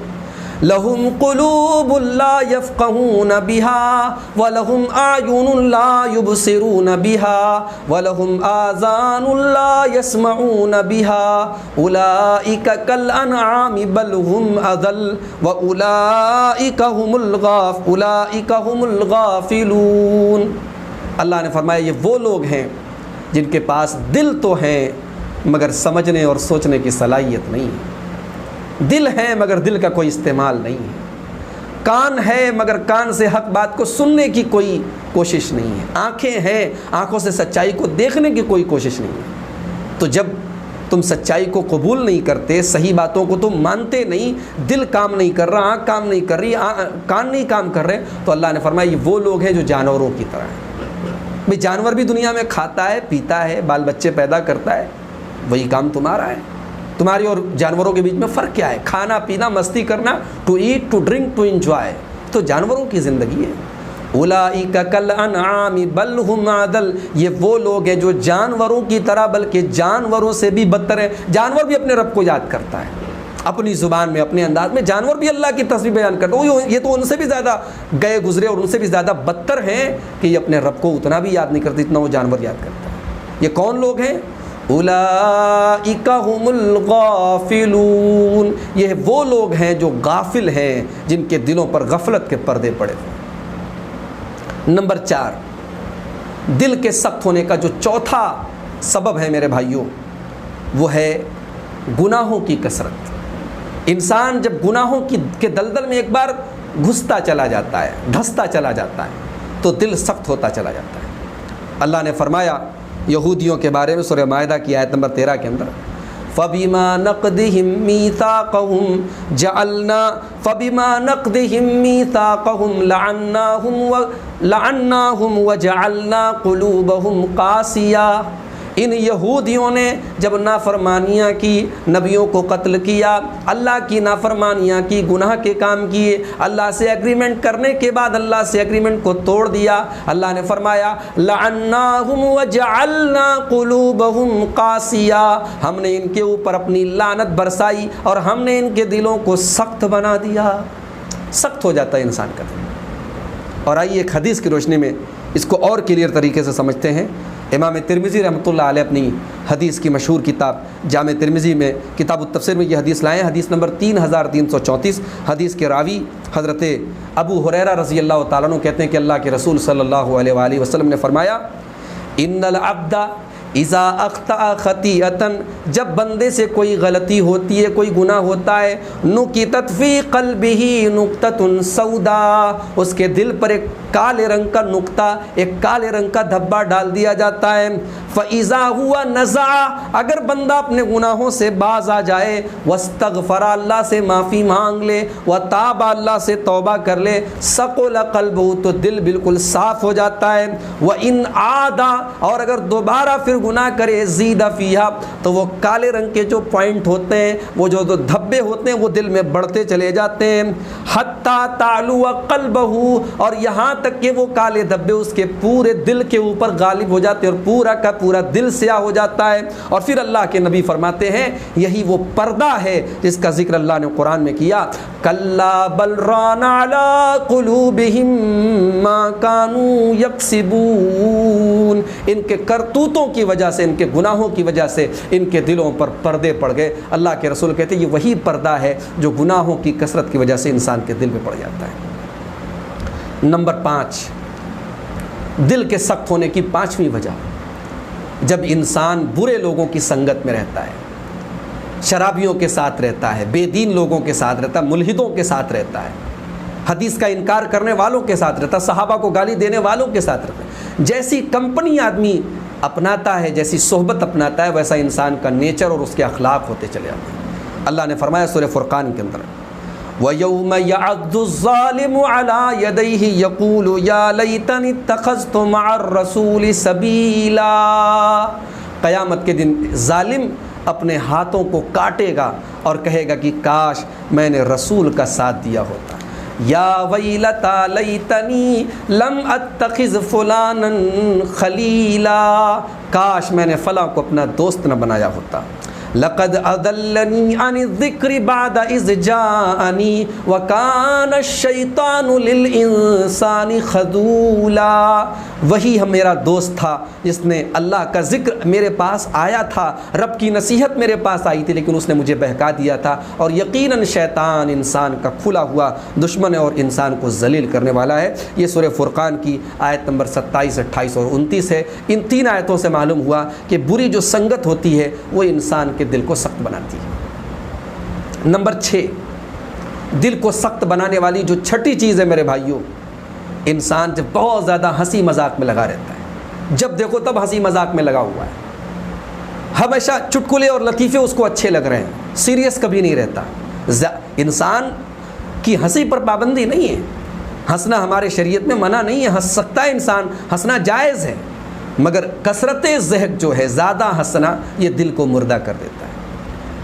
لہم قلوب لا یفقہون بہا ولہم اعین لا یبصرون بہا ولہم آذان لا یسمعون بہا اولئک کالانعام بل ہم اضل واولئک ھم الغافلون۔ اللہ نے فرمایا یہ وہ لوگ ہیں جن کے پاس دل تو ہیں مگر سمجھنے اور سوچنے کی صلاحیت نہیں ہے، دل ہے مگر دل کا کوئی استعمال نہیں ہے، کان ہے مگر کان سے حق بات کو سننے کی کوئی کوشش نہیں ہے، آنکھیں ہیں آنکھوں سے سچائی کو دیکھنے کی کوئی کوشش نہیں ہے۔ تو جب تم سچائی کو قبول نہیں کرتے، صحیح باتوں کو تم مانتے نہیں، دل کام نہیں کر رہا، آنکھ کام نہیں کر رہی، کان نہیں کام کر رہے، تو اللہ نے فرمایا یہ وہ لوگ ہیں جو جانوروں کی طرح ہیں۔ بھئی جانور بھی دنیا میں کھاتا ہے، پیتا ہے، بال بچے پیدا کرتا ہے، وہی کام تمہارا ہے۔ تمہاری اور جانوروں کے بیچ میں فرق کیا ہے؟ کھانا پینا، مستی کرنا، to eat, to drink, to enjoy, تو جانوروں کی زندگی ہے۔ اولئک کالانعام بل ھم اضل، یہ وہ لوگ ہیں جو جانوروں کی طرح بلکہ جانوروں سے بھی بدتر ہیں۔ جانور بھی اپنے رب کو یاد کرتا ہے اپنی زبان میں، اپنے انداز میں، جانور بھی اللہ کی تسبیح بیان کرتا ہے، یہ تو ان سے بھی زیادہ گئے گزرے اور ان سے بھی زیادہ بدتر ہیں کہ یہ اپنے رب کو اتنا بھی یاد نہیں کرتے جتنا وہ جانور یاد کرتا ہے۔ یہ کون لوگ ہیں؟ اولئک ھم الغافلون، یہ وہ لوگ ہیں جو غافل ہیں، جن کے دلوں پر غفلت کے پردے پڑے ہوئے۔ نمبر 4، دل کے سخت ہونے کا جو چوتھا سبب ہے میرے بھائیوں، وہ ہے گناہوں کی کثرت۔ انسان جب گناہوں کے دلدل میں ایک بار گھستا چلا جاتا ہے، دھستا چلا جاتا ہے، تو دل سخت ہوتا چلا جاتا ہے۔ اللہ نے فرمایا یہودیوں کے بارے میں سورہ مائدہ کی آیت نمبر 13 کے اندر، فَبِمَا نَقْضِهِمْ مِيثَاقَهُمْ لَعَنَّاهُمْ وَجَعَلْنَا قُلُوبَهُمْ قَاسِيَةً، ان یہودیوں نے جب نافرمانیاں کی، نبیوں کو قتل کیا، اللہ کی نافرمانیاں کی، گناہ کے کام کیے، اللہ سے ایگریمنٹ کرنے کے بعد اللہ سے ایگریمنٹ کو توڑ دیا، اللہ نے فرمایا لعناہم وجعلنا قلوبہم قاسیہ، ہم نے ان کے اوپر اپنی لعنت برسائی اور ہم نے ان کے دلوں کو سخت بنا دیا۔ سخت ہو جاتا ہے انسان کا دل۔ اور آئیے ایک حدیث کی روشنی میں اس کو اور کلیئر طریقے سے سمجھتے ہیں۔ امام ترمذی رحمۃ اللہ علیہ اپنی حدیث کی مشہور کتاب جامع ترمذی میں کتاب التفسیر میں یہ حدیث لائے ہیں، حدیث نمبر 3334۔ حدیث کے راوی حضرت ابو ہریرہ رضی اللہ تعالیٰ عنہ کہتے ہیں کہ اللہ کے رسول صلی اللہ علیہ وآلہ وسلم نے فرمایا، ان العبد اذا اخطأ خطیئۃ، جب بندے سے کوئی غلطی ہوتی ہے، کوئی گناہ ہوتا ہے، نکتت فی قلبہ نقطۃ سوداء، اس کے دل پر ایک کالے رنگ کا نقطہ، ایک کالے رنگ کا دھبا ڈال دیا جاتا ہے۔ فَإِذَا هُوَ نَزَعَ، اگر بندہ اپنے گناہوں سے باز آ جائے، وَاسْتَغْفَرَ، اللہ سے معافی مانگ لے، وَتَابَ، اللہ سے توبہ کر لے، ثَقُلَ قَلْبُهُ، تو دل بالکل صاف ہو جاتا ہے۔ وَإِنْ عَادَ، اور اگر دوبارہ پھر گناہ کرے، زِيدَ فِيهَا، تو وہ کالے رنگ کے جو پوائنٹ ہوتے ہیں، وہ جو دھبے ہوتے ہیں، وہ دل میں بڑھتے چلے جاتے ہیں۔ حَتَّى تَعْلُوَ قَلْبَهُ، اور یہاں تک کہ وہ کالے دھبے اس کے پورے دل کے اوپر غالب ہو جاتے ہیں اور پورا کا پورا دل سیاہ ہو جاتا ہے۔ اور پھر اللہ کے نبی فرماتے ہیں یہی وہ پردہ ہے جس کا ذکر اللہ نے قرآن میں کیا، کلا بل ران علی قلوبہم ما کانوا یکسبون، ان کے کرتوتوں کی وجہ سے، ان کے گناہوں کی وجہ سے ان کے دلوں پر پردے پڑ گئے۔ اللہ کے رسول کہتے ہیں یہ وہی پردہ ہے جو گناہوں کی کثرت کی وجہ سے انسان کے دل میں پڑ جاتا ہے۔ نمبر 5، دل کے سخت ہونے کی 5ویں وجہ، جب انسان برے لوگوں کی سنگت میں رہتا ہے، شرابیوں کے ساتھ رہتا ہے، بے دین لوگوں کے ساتھ رہتا ہے، ملحدوں کے ساتھ رہتا ہے، حدیث کا انکار کرنے والوں کے ساتھ رہتا ہے، صحابہ کو گالی دینے والوں کے ساتھ رہتا ہے۔ جیسی کمپنی آدمی اپناتا ہے، جیسی صحبت اپناتا ہے، ویسا انسان کا نیچر اور اس کے اخلاق ہوتے چلے جاتے ہیں۔ اللہ نے فرمایا سورہ فرقان کے اندر، وَيَوْمَ يَعَضُّ الظَّالِمُ عَلَى يَدَيْهِ يَقُولُ يَا لَيْتَنِي اتَّخَذْتُ مَعَ الرَّسُولِ سَبِيلًا، قیامت کے دن ظالم اپنے ہاتھوں کو کاٹے گا اور کہے گا کہ کاش میں نے رسول کا ساتھ دیا ہوتا۔ یا ویلتا لیتنی لم اتخذ فلانا خلیلا، کاش میں نے فلاں کو اپنا دوست نہ بنایا ہوتا۔ لقد اضلنی عن الذکر بعد اذ جاءنی وکان الشیطان للانسان خذولا، وہی میرا دوست تھا جس نے اللہ کا ذکر میرے پاس آیا تھا، رب کی نصیحت میرے پاس آئی تھی، لیکن اس نے مجھے بہکا دیا تھا، اور یقیناً شیطان انسان کا کھلا ہوا دشمن ہے اور انسان کو ذلیل کرنے والا ہے۔ یہ سورہ فرقان کی آیت نمبر 27، 28 اور 29 ہے۔ ان 3 آیتوں سے معلوم ہوا کہ بری جو سنگت ہوتی ہے وہ انسان کے دل کو سخت بناتی ہے۔ نمبر 6، دل کو سخت بنانے والی جو 6ٹھی چیز ہے میرے بھائیوں، انسان جب بہت زیادہ ہنسی مذاق میں لگا رہتا ہے، جب دیکھو تب ہنسی مذاق میں لگا ہوا ہے، ہمیشہ چٹکلے اور لطیفے اس کو اچھے لگ رہے ہیں، سیریس کبھی نہیں رہتا۔ انسان کی ہنسی پر پابندی نہیں ہے، ہنسنا ہمارے شریعت میں منع نہیں ہے، ہنس سکتا ہے انسان، ہنسنا جائز ہے، مگر کثرت ضحک جو ہے، زیادہ ہنسنا، یہ دل کو مردہ کر دیتا ہے۔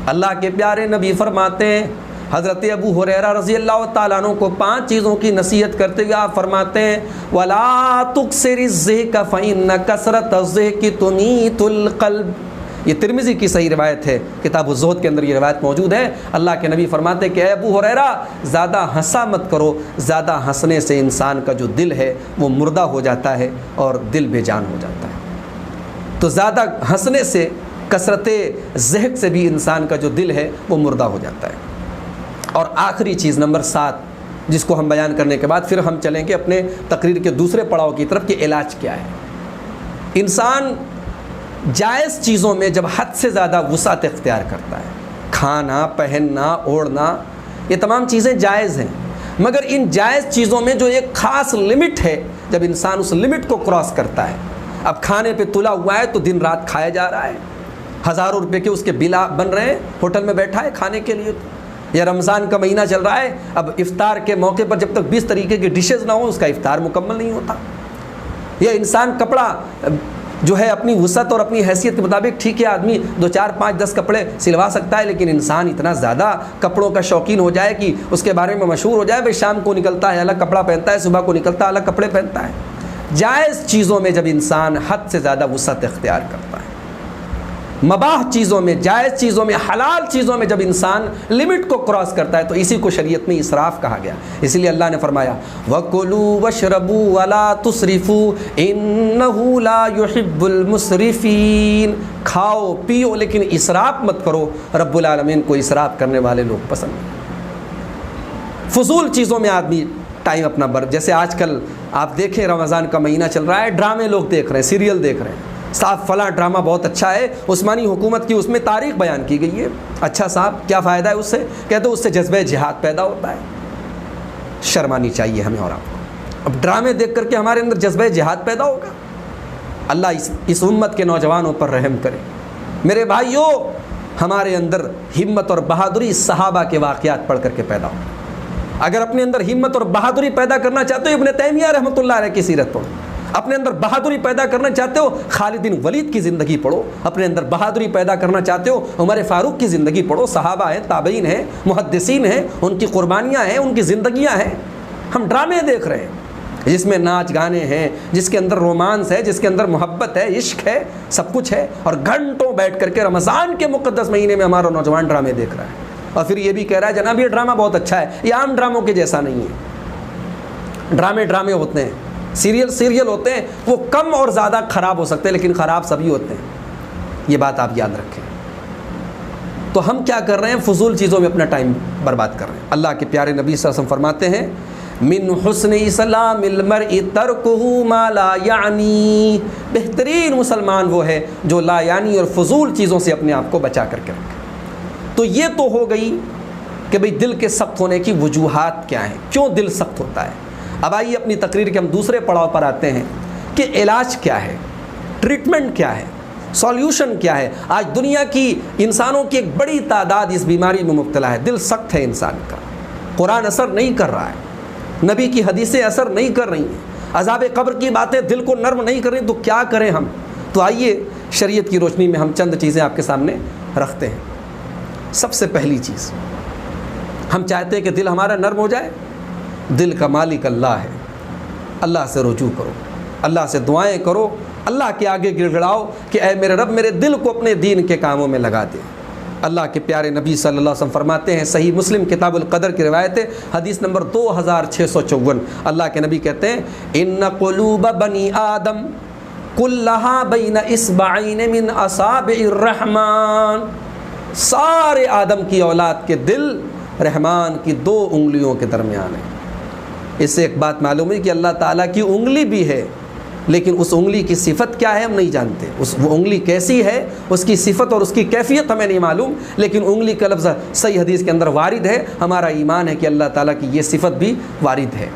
اللہ کے پیارے نبی فرماتے ہیں، حضرت ابو ہریرہ رضی اللہ تعالیٰ عنہ کو 5 چیزوں کی نصیحت کرتے ہوئے آپ فرماتے ہیں، وَلَا تُكْسِرِ الضِّحْكَ فَإِنَّ كَثْرَةَ الضِّحْكِ تُمِيتُ الْقَلْبَ۔ یہ ترمذی کی صحیح روایت ہے، کتاب الزہد کے اندر یہ روایت موجود ہے۔ اللہ کے نبی فرماتے ہیں کہ اے ابو ہریرہ، زیادہ ہنسا مت کرو، زیادہ ہنسنے سے انسان کا جو دل ہے وہ مردہ ہو جاتا ہے اور دل بے جان ہو جاتا ہے۔ تو زیادہ ہنسنے سے، کثرت ضحک سے بھی انسان کا جو دل ہے وہ مردہ ہو جاتا ہے۔ اور آخری چیز نمبر 7، جس کو ہم بیان کرنے کے بعد پھر ہم چلیں گے اپنے تقریر کے دوسرے پڑاؤ کی طرف کہ علاج کیا ہے۔ انسان جائز چیزوں میں جب حد سے زیادہ وسعت اختیار کرتا ہے، کھانا، پہننا، اوڑھنا، یہ تمام چیزیں جائز ہیں، مگر ان جائز چیزوں میں جو ایک خاص لمٹ ہے، جب انسان اس لمٹ کو کراس کرتا ہے، اب کھانے پہ تلا ہوا ہے تو دن رات کھایا جا رہا ہے، ہزاروں روپے کے اس کے بل بن رہے ہیں، ہوٹل میں بیٹھا ہے کھانے کے لیے، یا رمضان کا مہینہ چل رہا ہے، اب افطار کے موقع پر جب تک 20 طریقے کی ڈشز نہ ہوں اس کا افطار مکمل نہیں ہوتا۔ یا انسان کپڑا جو ہے اپنی وسعت اور اپنی حیثیت کے مطابق، ٹھیک ہے آدمی 2 4 5 10 کپڑے سلوا سکتا ہے، لیکن انسان اتنا زیادہ کپڑوں کا شوقین ہو جائے کہ اس کے بارے میں مشہور ہو جائے، بھائی شام کو نکلتا ہے الگ کپڑا پہنتا ہے، صبح کو نکلتا ہے الگ کپڑے پہنتا ہے۔ جائز چیزوں میں جب انسان حد سے زیادہ وسعت اختیار کرتا ہے، مباح چیزوں میں، جائز چیزوں میں، حلال چیزوں میں جب انسان لمٹ کو کراس کرتا ہے تو اسی کو شریعت میں اسراف کہا گیا۔ اس لیے اللہ نے فرمایا وَكُلُوا وَاشْرَبُوا وَلَا تُسْرِفُوا إِنَّهُ لَا يُحِبُّ الْمُسْرِفِينَ، کھاؤ پیو لیکن اسراف مت کرو، رب العالمین کو اسراف کرنے والے لوگ پسند ہیں۔ فضول چیزوں میں آدمی ٹائم اپنا جیسے آج کل آپ دیکھیں رمضان کا مہینہ چل رہا ہے، ڈرامے لوگ دیکھ رہے ہیں، سیریل دیکھ رہے ہیں، صاحب فلاں ڈرامہ بہت اچھا ہے، عثمانی حکومت کی اس میں تاریخ بیان کی گئی ہے، اچھا صاحب کیا فائدہ ہے اس سے؟ کہتے اس سے جذبہ جہاد پیدا ہوتا ہے۔ شرم آنی چاہیے ہمیں اور آپ کو، اب ڈرامے دیکھ کر کے ہمارے اندر جذبہ جہاد پیدا ہوگا؟ اللہ اس امت کے نوجوانوں پر رحم کرے۔ میرے بھائیوں، ہمارے اندر ہمت اور بہادری صحابہ کے واقعات پڑھ کر کے پیدا ہو۔ اگر اپنے اندر ہمت اور بہادری پیدا کرنا چاہتے ہو ابن تیمیہ رحمۃ اللہ علیہ کی سیرت پڑھو، اپنے اندر بہادری پیدا کرنا چاہتے ہو خالد بن ولید کی زندگی پڑھو، اپنے اندر بہادری پیدا کرنا چاہتے ہو عمر فاروق کی زندگی پڑھو، صحابہ ہیں، تابعین ہیں، محدثین ہیں، ان کی قربانیاں ہیں، ان کی زندگیاں ہیں۔ ہم ڈرامے دیکھ رہے ہیں جس میں ناچ گانے ہیں، جس کے اندر رومانس ہے، جس کے اندر محبت ہے، عشق ہے، سب کچھ ہے، اور گھنٹوں بیٹھ کر کے رمضان کے مقدس مہینے میں ہمارا نوجوان ڈرامے دیکھ رہا ہے، اور پھر یہ بھی کہہ رہا ہے جناب یہ ڈرامہ بہت اچھا ہے. یہ عام ڈراموں کے جیسا نہیں ہے. ڈرامے ہوتے ہیں, سیریل ہوتے ہیں, وہ کم اور زیادہ خراب ہو سکتے ہیں لیکن خراب سبھی ہوتے ہیں. یہ بات آپ یاد رکھیں. تو ہم کیا کر رہے ہیں؟ فضول چیزوں میں اپنا ٹائم برباد کر رہے ہیں. اللہ کے پیارے نبی صلی اللہ علیہ وسلم فرماتے ہیں من حسن اسلام المرء ترکہ ما لا یعنی, بہترین مسلمان وہ ہے جو لا یعنی اور فضول چیزوں سے اپنے آپ کو بچا کر کے رکھے. تو یہ تو ہو گئی کہ بھئی دل کے سخت ہونے کی وجوہات کیا ہیں, کیوں دل سخت ہوتا ہے. اب آئیے اپنی تقریر کے ہم دوسرے پڑاؤ پر آتے ہیں کہ علاج کیا ہے, ٹریٹمنٹ کیا ہے, سولیوشن کیا ہے. آج دنیا کی انسانوں کی ایک بڑی تعداد اس بیماری میں مبتلا ہے. دل سخت ہے انسان کا, قرآن اثر نہیں کر رہا ہے, نبی کی حدیثیں اثر نہیں کر رہی ہیں, عذاب قبر کی باتیں دل کو نرم نہیں کر رہی. تو کیا کریں ہم؟ تو آئیے شریعت کی روشنی میں ہم چند چیزیں آپ کے سامنے رکھتے ہیں. سب سے پہلی چیز, ہم چاہتے ہیں کہ دل ہمارا نرم ہو جائے. دل کا مالک اللہ ہے. اللہ سے رجوع کرو, اللہ سے دعائیں کرو, اللہ کے آگے گڑ گڑاؤ کہ اے میرے رب میرے دل کو اپنے دین کے کاموں میں لگا دے. اللہ کے پیارے نبی صلی اللہ علیہ وسلم فرماتے ہیں, صحیح مسلم کتاب القدر کی روایت ہے, حدیث نمبر 2654, اللہ کے نبی کہتے ہیں ان قلوب بنی آدم کلہا بین اصبعین من اصابع الرحمن, سارے آدم کی اولاد کے دل رحمان کی 2 انگلیوں کے درمیان ہیں. اس سے ایک بات معلوم ہے کہ اللہ تعالیٰ کی انگلی بھی ہے, لیکن اس انگلی کی صفت کیا ہے ہم نہیں جانتے. وہ انگلی کیسی ہے, اس کی صفت اور اس کی کیفیت ہمیں نہیں معلوم, لیکن انگلی کا لفظ صحیح حدیث کے اندر وارد ہے. ہمارا ایمان ہے کہ اللہ تعالیٰ کی یہ صفت بھی وارد ہے.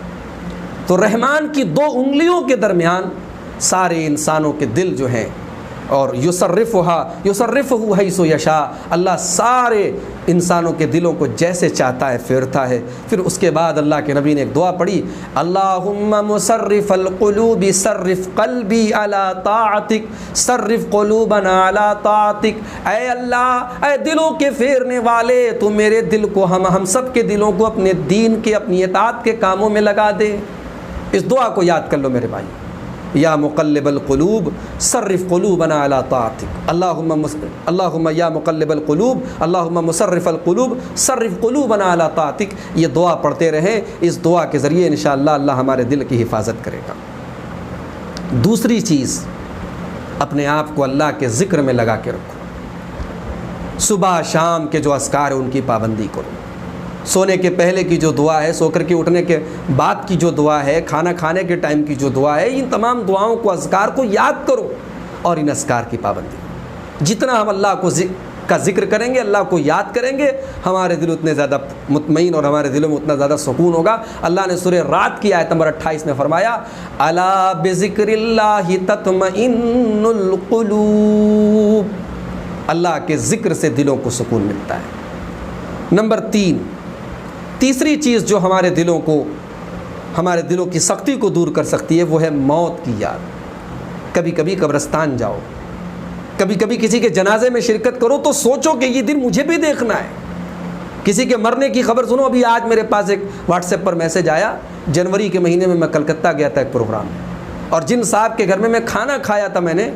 تو رحمان کی 2 انگلیوں کے درمیان سارے انسانوں کے دل جو ہیں, اور یصرفہ حیث یشاء, اللہ سارے انسانوں کے دلوں کو جیسے چاہتا ہے پھیرتا ہے. پھر اس کے بعد اللہ کے نبی نے ایک دعا پڑھی, اللہم مصرف القلوب صرف قلبی علی طاعتک صرف قلوبنا علی طاعتک. اے اللہ, اے دلوں کے پھیرنے والے, تو میرے دل کو ہم سب کے دلوں کو اپنے دین کے, اپنی اطاعت کے کاموں میں لگا دے. اس دعا کو یاد کر لو میرے بھائی, یا مقلب القلوب صرف قلوبنا علی طاعتک. اللہم یا مقلب القلوب اللہم مصرف القلوب صرف قلوبنا علی طاعتک. یہ دعا پڑھتے رہیں, اس دعا کے ذریعے انشاءاللہ اللہ ہمارے دل کی حفاظت کرے گا. دوسری چیز, اپنے آپ کو اللہ کے ذکر میں لگا کے رکھو. صبح شام کے جو اذکار ہیں ان کی پابندی کرو. سونے کے پہلے کی جو دعا ہے, سو کر کے اٹھنے کے بعد کی جو دعا ہے, کھانا کھانے کے ٹائم کی جو دعا ہے, ان تمام دعاؤں کو, اذکار کو یاد کرو اور ان اذکار کی پابندی. جتنا ہم اللہ کا ذکر کریں گے, اللہ کو یاد کریں گے, ہمارے دل اتنے زیادہ مطمئن اور ہمارے دلوں میں اتنا زیادہ سکون ہوگا. اللہ نے سورہ رات کی آیت نمبر 28 میں فرمایا الا بذکر اللہ تطمئن القلوب, اللہ کے ذکر سے دلوں کو سکون ملتا ہے. نمبر 3, تیسری چیز جو ہمارے دلوں کی سختی کو دور کر سکتی ہے, وہ ہے موت کی یاد. کبھی کبھی قبرستان جاؤ, کبھی کبھی کسی کے جنازے میں شرکت کرو, تو سوچو کہ یہ دن مجھے بھی دیکھنا ہے. کسی کے مرنے کی خبر سنو. ابھی آج میرے پاس ایک واٹس ایپ پر میسج آیا, جنوری کے مہینے میں کلکتہ گیا تھا ایک پروگرام میں, اور جن صاحب کے گھر میں کھانا کھایا تھا میں نے,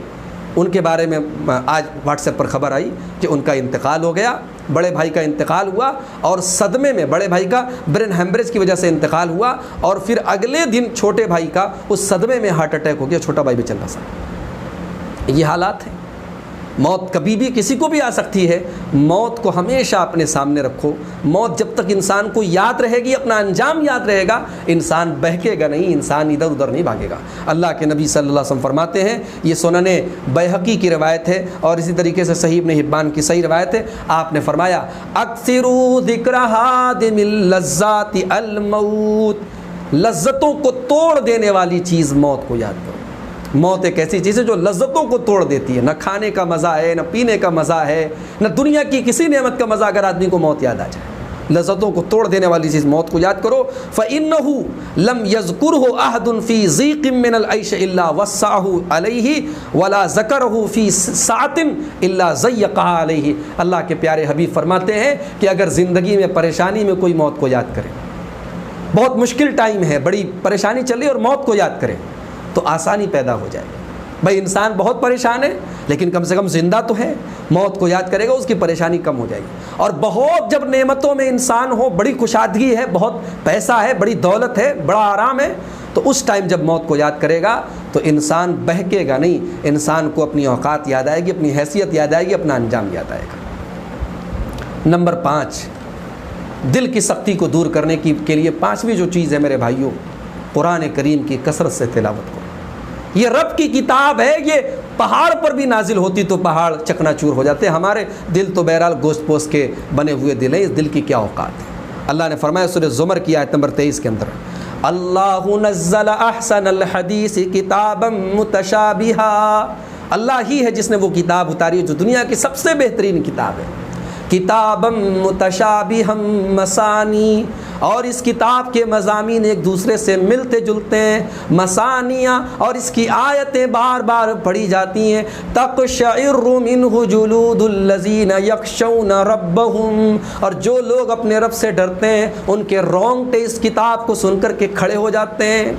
ان کے بارے میں آج واٹس ایپ پر خبر آئی کہ ان کا انتقال ہو گیا. بڑے بھائی کا انتقال ہوا, اور صدمے میں بڑے بھائی کا برین ہیمریج کی وجہ سے انتقال ہوا, اور پھر اگلے دن چھوٹے بھائی کا اس صدمے میں ہارٹ اٹیک ہو گیا. چھوٹا بھائی بھی چل رہا تھا. یہ حالات ہیں. موت کبھی بھی کسی کو بھی آ سکتی ہے. موت کو ہمیشہ اپنے سامنے رکھو. موت جب تک انسان کو یاد رہے گی, اپنا انجام یاد رہے گا, انسان بہکے گا نہیں, انسان ادھر ادھر نہیں بھاگے گا. اللہ کے نبی صلی اللہ علیہ وسلم فرماتے ہیں, یہ سنن بیہقی کی روایت ہے اور اسی طریقے سے صحیح ابن حبان کی صحیح روایت ہے. آپ نے فرمایا اکثروا ذکر ہادم اللذات الموت, لذتوں کو توڑ دینے والی چیز موت کو یاد کرو. موت ایک ایسی چیز ہے جو لذتوں کو توڑ دیتی ہے. نہ کھانے کا مزہ ہے, نہ پینے کا مزہ ہے, نہ دنیا کی کسی نعمت کا مزہ. اگر آدمی کو موت یاد آ جائے, لذتوں کو توڑ دینے والی چیز موت کو یاد کرو. فَإِنَّهُ لَمْ يَذْكُرْهُ أَحَدٌ فِي ضِيقٍ مِّنَ الْعَيْشِ إِلَّا وَسَّعَهُ عَلَيْهِ وَلَا ذَكَرَهُ فِي سَاعَةٍ إِلَّا ضَيَّقَهَا عَلَيْهِ. اللہ کے پیارے حبیب فرماتے ہیں کہ اگر زندگی میں پریشانی میں کوئی موت کو یاد کرے, بہت مشکل ٹائم ہے, بڑی پریشانی چل رہی ہے, اور موت کو یاد کرے, تو آسانی پیدا ہو جائے. بھائی انسان بہت پریشان ہے لیکن کم سے کم زندہ تو ہے، موت کو یاد کرے گا اس کی پریشانی کم ہو جائے گی۔ اور بہت جب نعمتوں میں انسان ہو، بڑی کشادگی ہے، بہت پیسہ ہے، بڑی دولت ہے، بڑا آرام ہے، تو اس ٹائم جب موت کو یاد کرے گا تو انسان بہکے گا نہیں، انسان کو اپنی اوقات یاد آئے گی، اپنی حیثیت یاد آئے گی، اپنا انجام یاد آئے گا۔ نمبر 5، دل کی سختی کو دور کرنے کے لیے 5ویں جو چیز ہے میرے بھائیوں، قرآن کریم کی کثرت سے تلاوت کرو۔ یہ رب کی کتاب ہے، یہ پہاڑ پر بھی نازل ہوتی تو پہاڑ چکنا چور ہو جاتے۔ ہمارے دل تو بہرحال گوشت پوست کے بنے ہوئے دل ہیں، اس دل کی کیا اوقات ہے۔ اللہ نے فرمایا سورہ زمر کی آیت نمبر 23 کے اندر، اللہ نزل احسن الحدیث کتابا متشابہا، اللہ ہی ہے جس نے وہ کتاب اتاری ہے جو دنیا کی سب سے بہترین کتاب ہے، کتابا متشابہا مثانی، اور اس کتاب کے مضامین ایک دوسرے سے ملتے جلتے ہیں، مثانیہ، اور اس کی آیتیں بار بار پڑھی جاتی ہیں، تقشعر منہ جلود الذین یخشون ربہم، اور جو لوگ اپنے رب سے ڈرتے ہیں ان کے رونگٹے اس کتاب کو سن کر کے کھڑے ہو جاتے ہیں۔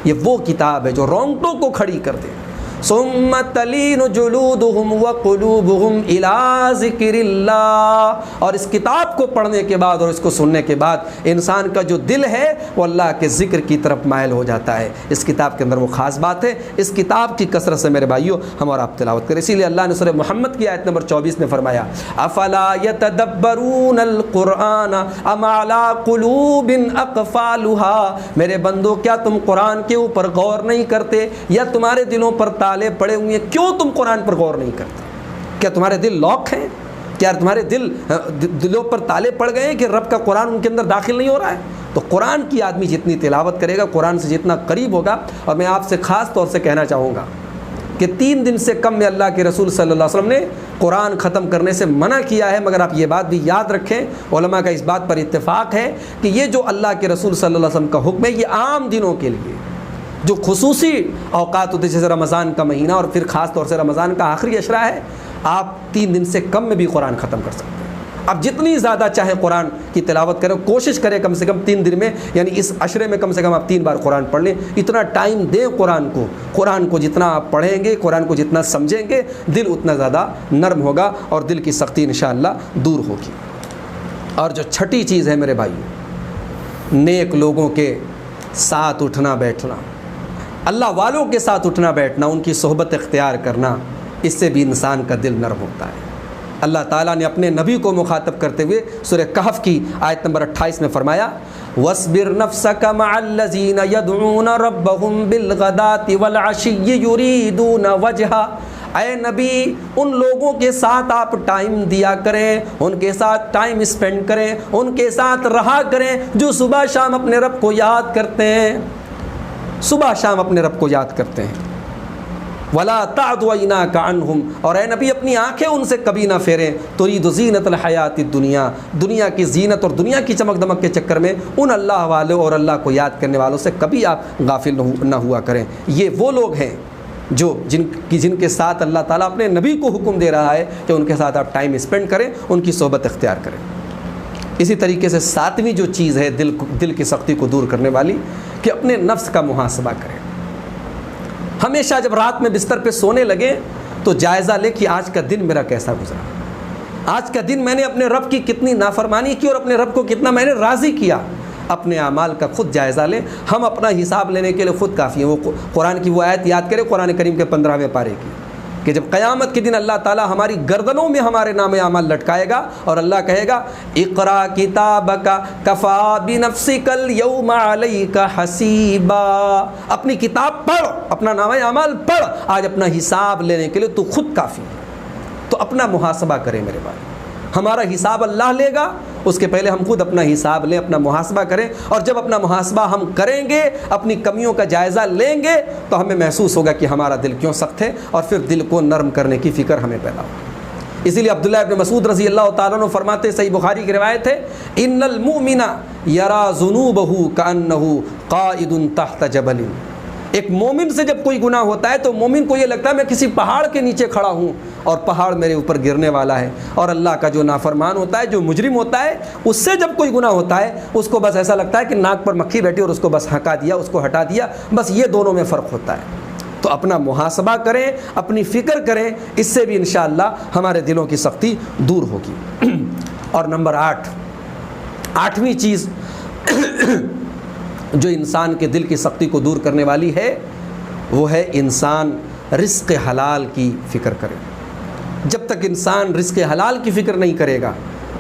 یہ وہ کتاب ہے جو رونگٹوں کو کھڑی کر دے۔ ثم تلین جلودہم وقلوبہم الی ذکر اللہ، اور اس کتاب کو پڑھنے کے بعد اور اس کو سننے کے بعد انسان کا جو دل ہے وہ اللہ کے ذکر کی طرف مائل ہو جاتا ہے۔ اس کتاب کے اندر وہ خاص بات ہے، اس کتاب کی کثرت سے میرے بھائیوں ہم اور آپ تلاوت کریں۔ اسی لیے اللہ نے سورہ محمد کی آیت نمبر 24 میں فرمایا، افلا یتدبرون القرآن ام علی قلوب اقفالها، میرے بندو کیا تم قرآن کے اوپر غور نہیں کرتے، یا تمہارے دلوں پر تالے پڑے ہوئے ہیں؟ کیوں تم قرآن پر غور نہیں کرتے؟ کیا تمہارے دل لاک ہیں؟ کیا تمہارے دلوں پر تالے پڑ گئے ہیں کہ رب کا قرآن ان کے اندر داخل نہیں ہو رہا ہے؟ تو قرآن کی آدمی جتنی تلاوت کرے گا، قرآن سے جتنا قریب ہوگا، اور میں آپ سے خاص طور سے کہنا چاہوں گا کہ 3 دن سے کم میں اللہ کے رسول صلی اللہ علیہ وسلم نے قرآن ختم کرنے سے منع کیا ہے، مگر آپ یہ بات بھی یاد رکھیں، علماء کا اس بات پر اتفاق ہے کہ یہ جو اللہ کے رسول صلی اللہ علیہ وسلم کا حکم ہے یہ عام دنوں کے لیے، جو خصوصی اوقات ہوتے جیسے رمضان کا مہینہ اور پھر خاص طور سے رمضان کا آخری عشرہ ہے، آپ 3 دن سے کم میں بھی قرآن ختم کر سکتے ہیں۔ آپ جتنی زیادہ چاہیں قرآن کی تلاوت کریں، کوشش کریں کم سے کم 3 دن میں، یعنی اس عشرے میں کم سے کم آپ 3 بار قرآن پڑھ لیں۔ اتنا ٹائم دیں قرآن کو جتنا آپ پڑھیں گے، قرآن کو جتنا سمجھیں گے، دل اتنا زیادہ نرم ہوگا اور دل کی سختی انشاءاللہ دور ہوگی۔ اور جو چھٹی چیز ہے میرے بھائی، نیک لوگوں کے ساتھ اٹھنا بیٹھنا، اللہ والوں کے ساتھ اٹھنا بیٹھنا، ان کی صحبت اختیار کرنا، اس سے بھی انسان کا دل نرم ہوتا ہے۔ اللہ تعالیٰ نے اپنے نبی کو مخاطب کرتے ہوئے سورہ کہف کی آیت نمبر 28 میں فرمایا، وَاصْبِرْ نَفْسَكَ مَعَ الَّذِينَ يَدْعُونَ رَبَّهُمْ بِالْغَدَاةِ وَالْعَشِيِّ يُرِيدُونَ وَجْهَهُ، اے نبی ان لوگوں کے ساتھ آپ ٹائم دیا کریں، ان کے ساتھ ٹائم اسپینڈ کریں، ان کے ساتھ رہا کریں جو صبح شام اپنے رب کو یاد کرتے ہیں، صبح شام اپنے رب کو یاد کرتے ہیں۔ وَلَا تَعْدُ عَيْنَاكَ عَنْهُمْ، اور اے نبی اپنی آنکھیں ان سے کبھی نہ پھیریں، تُرِيدُ زِينَةَ الْحَيَاةِ الدُّنْيَا، دنیا کی زینت اور دنیا کی چمک دمک کے چکر میں ان اللہ والوں اور اللہ کو یاد کرنے والوں سے کبھی آپ غافل نہ ہوا کریں۔ یہ وہ لوگ ہیں جو جن کے ساتھ اللہ تعالیٰ اپنے نبی کو حکم دے رہا ہے کہ ان کے ساتھ آپ ٹائم اسپینڈ کریں، ان کی صحبت اختیار کریں۔ اسی طریقے سے 7ویں جو چیز ہے دل کی سختی کو دور کرنے والی، کہ اپنے نفس کا محاسبہ کریں۔ ہمیشہ جب رات میں بستر پہ سونے لگے تو جائزہ لے کہ آج کا دن میرا کیسا گزرا، آج کا دن میں نے اپنے رب کی کتنی نافرمانی کی اور اپنے رب کو کتنا میں نے راضی کیا۔ اپنے اعمال کا خود جائزہ لیں، ہم اپنا حساب لینے کے لیے خود کافی ہیں۔ وہ قرآن کی وہ آیت یاد کریں، قرآن کریم کے 15ویں پارے کی، کہ جب قیامت کے دن اللہ تعالیٰ ہماری گردنوں میں ہمارے نام اعمال لٹکائے گا اور اللہ کہے گا، اقرا کتابک کفا بنفسک اليوم علیک حسیبا، اپنی کتاب پڑھ، اپنا نام اعمال پڑھ، آج اپنا حساب لینے کے لیے تو خود کافی ہے۔ تو اپنا محاسبہ کریں میرے بھائی، ہمارا حساب اللہ لے گا، اس کے پہلے ہم خود اپنا حساب لیں، اپنا محاسبہ کریں، اور جب اپنا محاسبہ ہم کریں گے، اپنی کمیوں کا جائزہ لیں گے، تو ہمیں محسوس ہوگا کہ ہمارا دل کیوں سخت ہے، اور پھر دل کو نرم کرنے کی فکر ہمیں پیدا ہوگی۔ اسی لیے عبداللہ ابن مسعود رضی اللہ تعالیٰ عنہ فرماتے، صحیح بخاری کی روایت ہے، ان المؤمن یرا ذنوبہ کأنہ قائد تحت جبل، ایک مومن سے جب کوئی گناہ ہوتا ہے تو مومن کو یہ لگتا ہے میں کسی پہاڑ کے نیچے کھڑا ہوں اور پہاڑ میرے اوپر گرنے والا ہے۔ اور اللہ کا جو نافرمان ہوتا ہے، جو مجرم ہوتا ہے، اس سے جب کوئی گناہ ہوتا ہے اس کو بس ایسا لگتا ہے کہ ناک پر مکھی بیٹھی اور اس کو بس ہٹا دیا، اس کو ہٹا دیا، بس یہ دونوں میں فرق ہوتا ہے۔ تو اپنا محاسبہ کریں، اپنی فکر کریں، اس سے بھی انشاءاللہ ہمارے دلوں کی سختی دور ہوگی۔ اور نمبر 8ویں چیز جو انسان کے دل کی سختی کو دور کرنے والی ہے، وہ ہے انسان رزق حلال کی فکر کرے۔ جب تک انسان رزق حلال کی فکر نہیں کرے گا،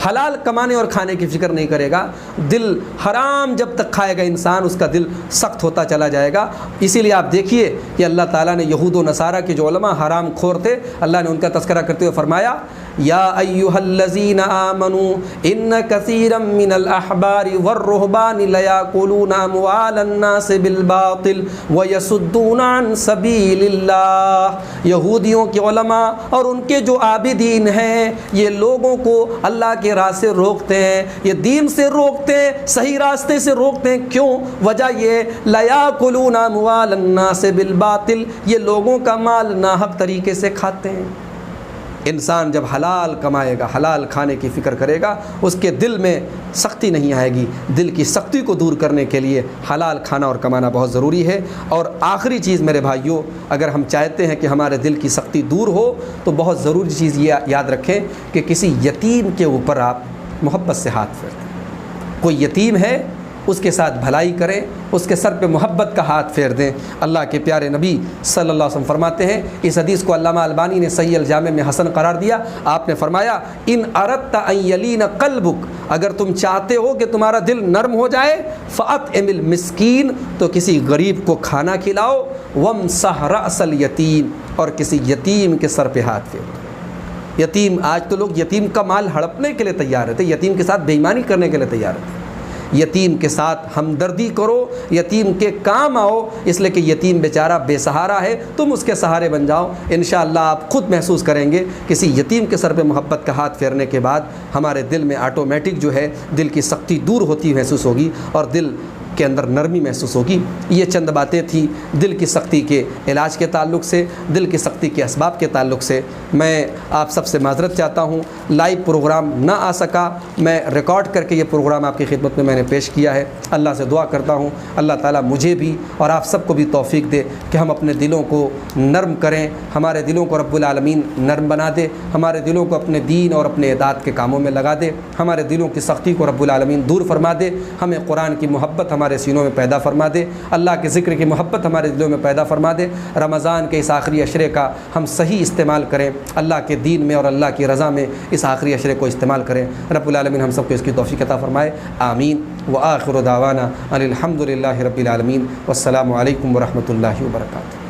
حلال کمانے اور کھانے کی فکر نہیں کرے گا، دل حرام جب تک کھائے گا انسان، اس کا دل سخت ہوتا چلا جائے گا۔ اسی لیے آپ دیکھیے کہ اللہ تعالیٰ نے یہود و نصارہ کے جو علماء حرام خور تھے، اللہ نے ان کا تذکرہ کرتے ہوئے فرمایا، یا ایھا الذین آمنوا ان کثیرا من الاحبار والرہبان لیاکلون اموال الناس بالباطل ویصدون عن سبیل اللہ۔ یہودیوں کے علماء اور ان کے جو عابدین ہیں، یہ لوگوں کو اللہ کے راہ سے روکتے ہیں، یہ دین سے روکتے ہیں، صحیح راستے سے روکتے ہیں۔ کیوں؟ وجہ یہ لیاکلون اموال الناس بالباطل، یہ لوگوں کا مال ناحق طریقے سے کھاتے ہیں۔ انسان جب حلال کمائے گا، حلال کھانے کی فکر کرے گا، اس کے دل میں سختی نہیں آئے گی۔ دل کی سختی کو دور کرنے کے لیے حلال کھانا اور کمانا بہت ضروری ہے۔ اور آخری چیز میرے بھائیوں، اگر ہم چاہتے ہیں کہ ہمارے دل کی سختی دور ہو تو بہت ضروری چیز یہ یاد رکھیں کہ کسی یتیم کے اوپر آپ محبت سے ہاتھ پھیر دیں۔ کوئی یتیم ہے، اس کے ساتھ بھلائی کریں، اس کے سر پہ محبت کا ہاتھ پھیر دیں۔ اللہ کے پیارے نبی صلی اللہ علیہ وسلم فرماتے ہیں، اس حدیث کو علامہ البانی نے صحیح الجامع میں حسن قرار دیا، آپ نے فرمایا، ان اردت ان یلین قلبک، اگر تم چاہتے ہو کہ تمہارا دل نرم ہو جائے، فاطعم المسکین، تو کسی غریب کو کھانا کھلاؤ، وامسح رأس الیتیم، اور کسی یتیم کے سر پہ ہاتھ پھیرو۔ یتیم، آج تو لوگ یتیم کا مال ہڑپنے کے لیے تیار رہتے، یتیم کے ساتھ بے ایمانی کرنے کے لیے تیار رہتے۔ یتیم کے ساتھ ہمدردی کرو، یتیم کے کام آؤ، اس لیے کہ یتیم بیچارہ بے سہارا ہے، تم اس کے سہارے بن جاؤ۔ انشاءاللہ آپ خود محسوس کریں گے کسی یتیم کے سر پہ محبت کا ہاتھ پھیرنے کے بعد ہمارے دل میں آٹومیٹک جو ہے دل کی سختی دور ہوتی محسوس ہوگی اور دل کے اندر نرمی محسوس ہوگی۔ یہ چند باتیں تھیں دل کی سختی کے علاج کے تعلق سے، دل کی سختی کے اسباب کے تعلق سے۔ میں آپ سب سے معذرت چاہتا ہوں، لائیو پروگرام نہ آ سکا، میں ریکارڈ کر کے یہ پروگرام آپ کی خدمت میں نے پیش کیا ہے۔ اللہ سے دعا کرتا ہوں اللہ تعالیٰ مجھے بھی اور آپ سب کو بھی توفیق دے کہ ہم اپنے دلوں کو نرم کریں، ہمارے دلوں کو رب العالمین نرم بنا دے، ہمارے دلوں کو اپنے دین اور اپنے اطاعت کے کاموں میں لگا دے، ہمارے دلوں کی سختی کو رب العالمین دور فرما دے، ہمیں قرآن کی محبت ہمارے سینوں میں پیدا فرما دے، اللہ کے ذکر کی محبت ہمارے دلوں میں پیدا فرما دے۔ رمضان کے اس آخری عشرے کا ہم صحیح استعمال کریں، اللہ کے دین میں اور اللہ کی رضا میں اس آخری عشرے کو استعمال کریں۔ رب العالمین ہم سب کو اس کی توفیق عطا فرمائے، آمین۔ وآخر دعوانا ان الحمد للہ رب العالمین، والسلام علیکم ورحمۃ اللہ وبرکاتہ۔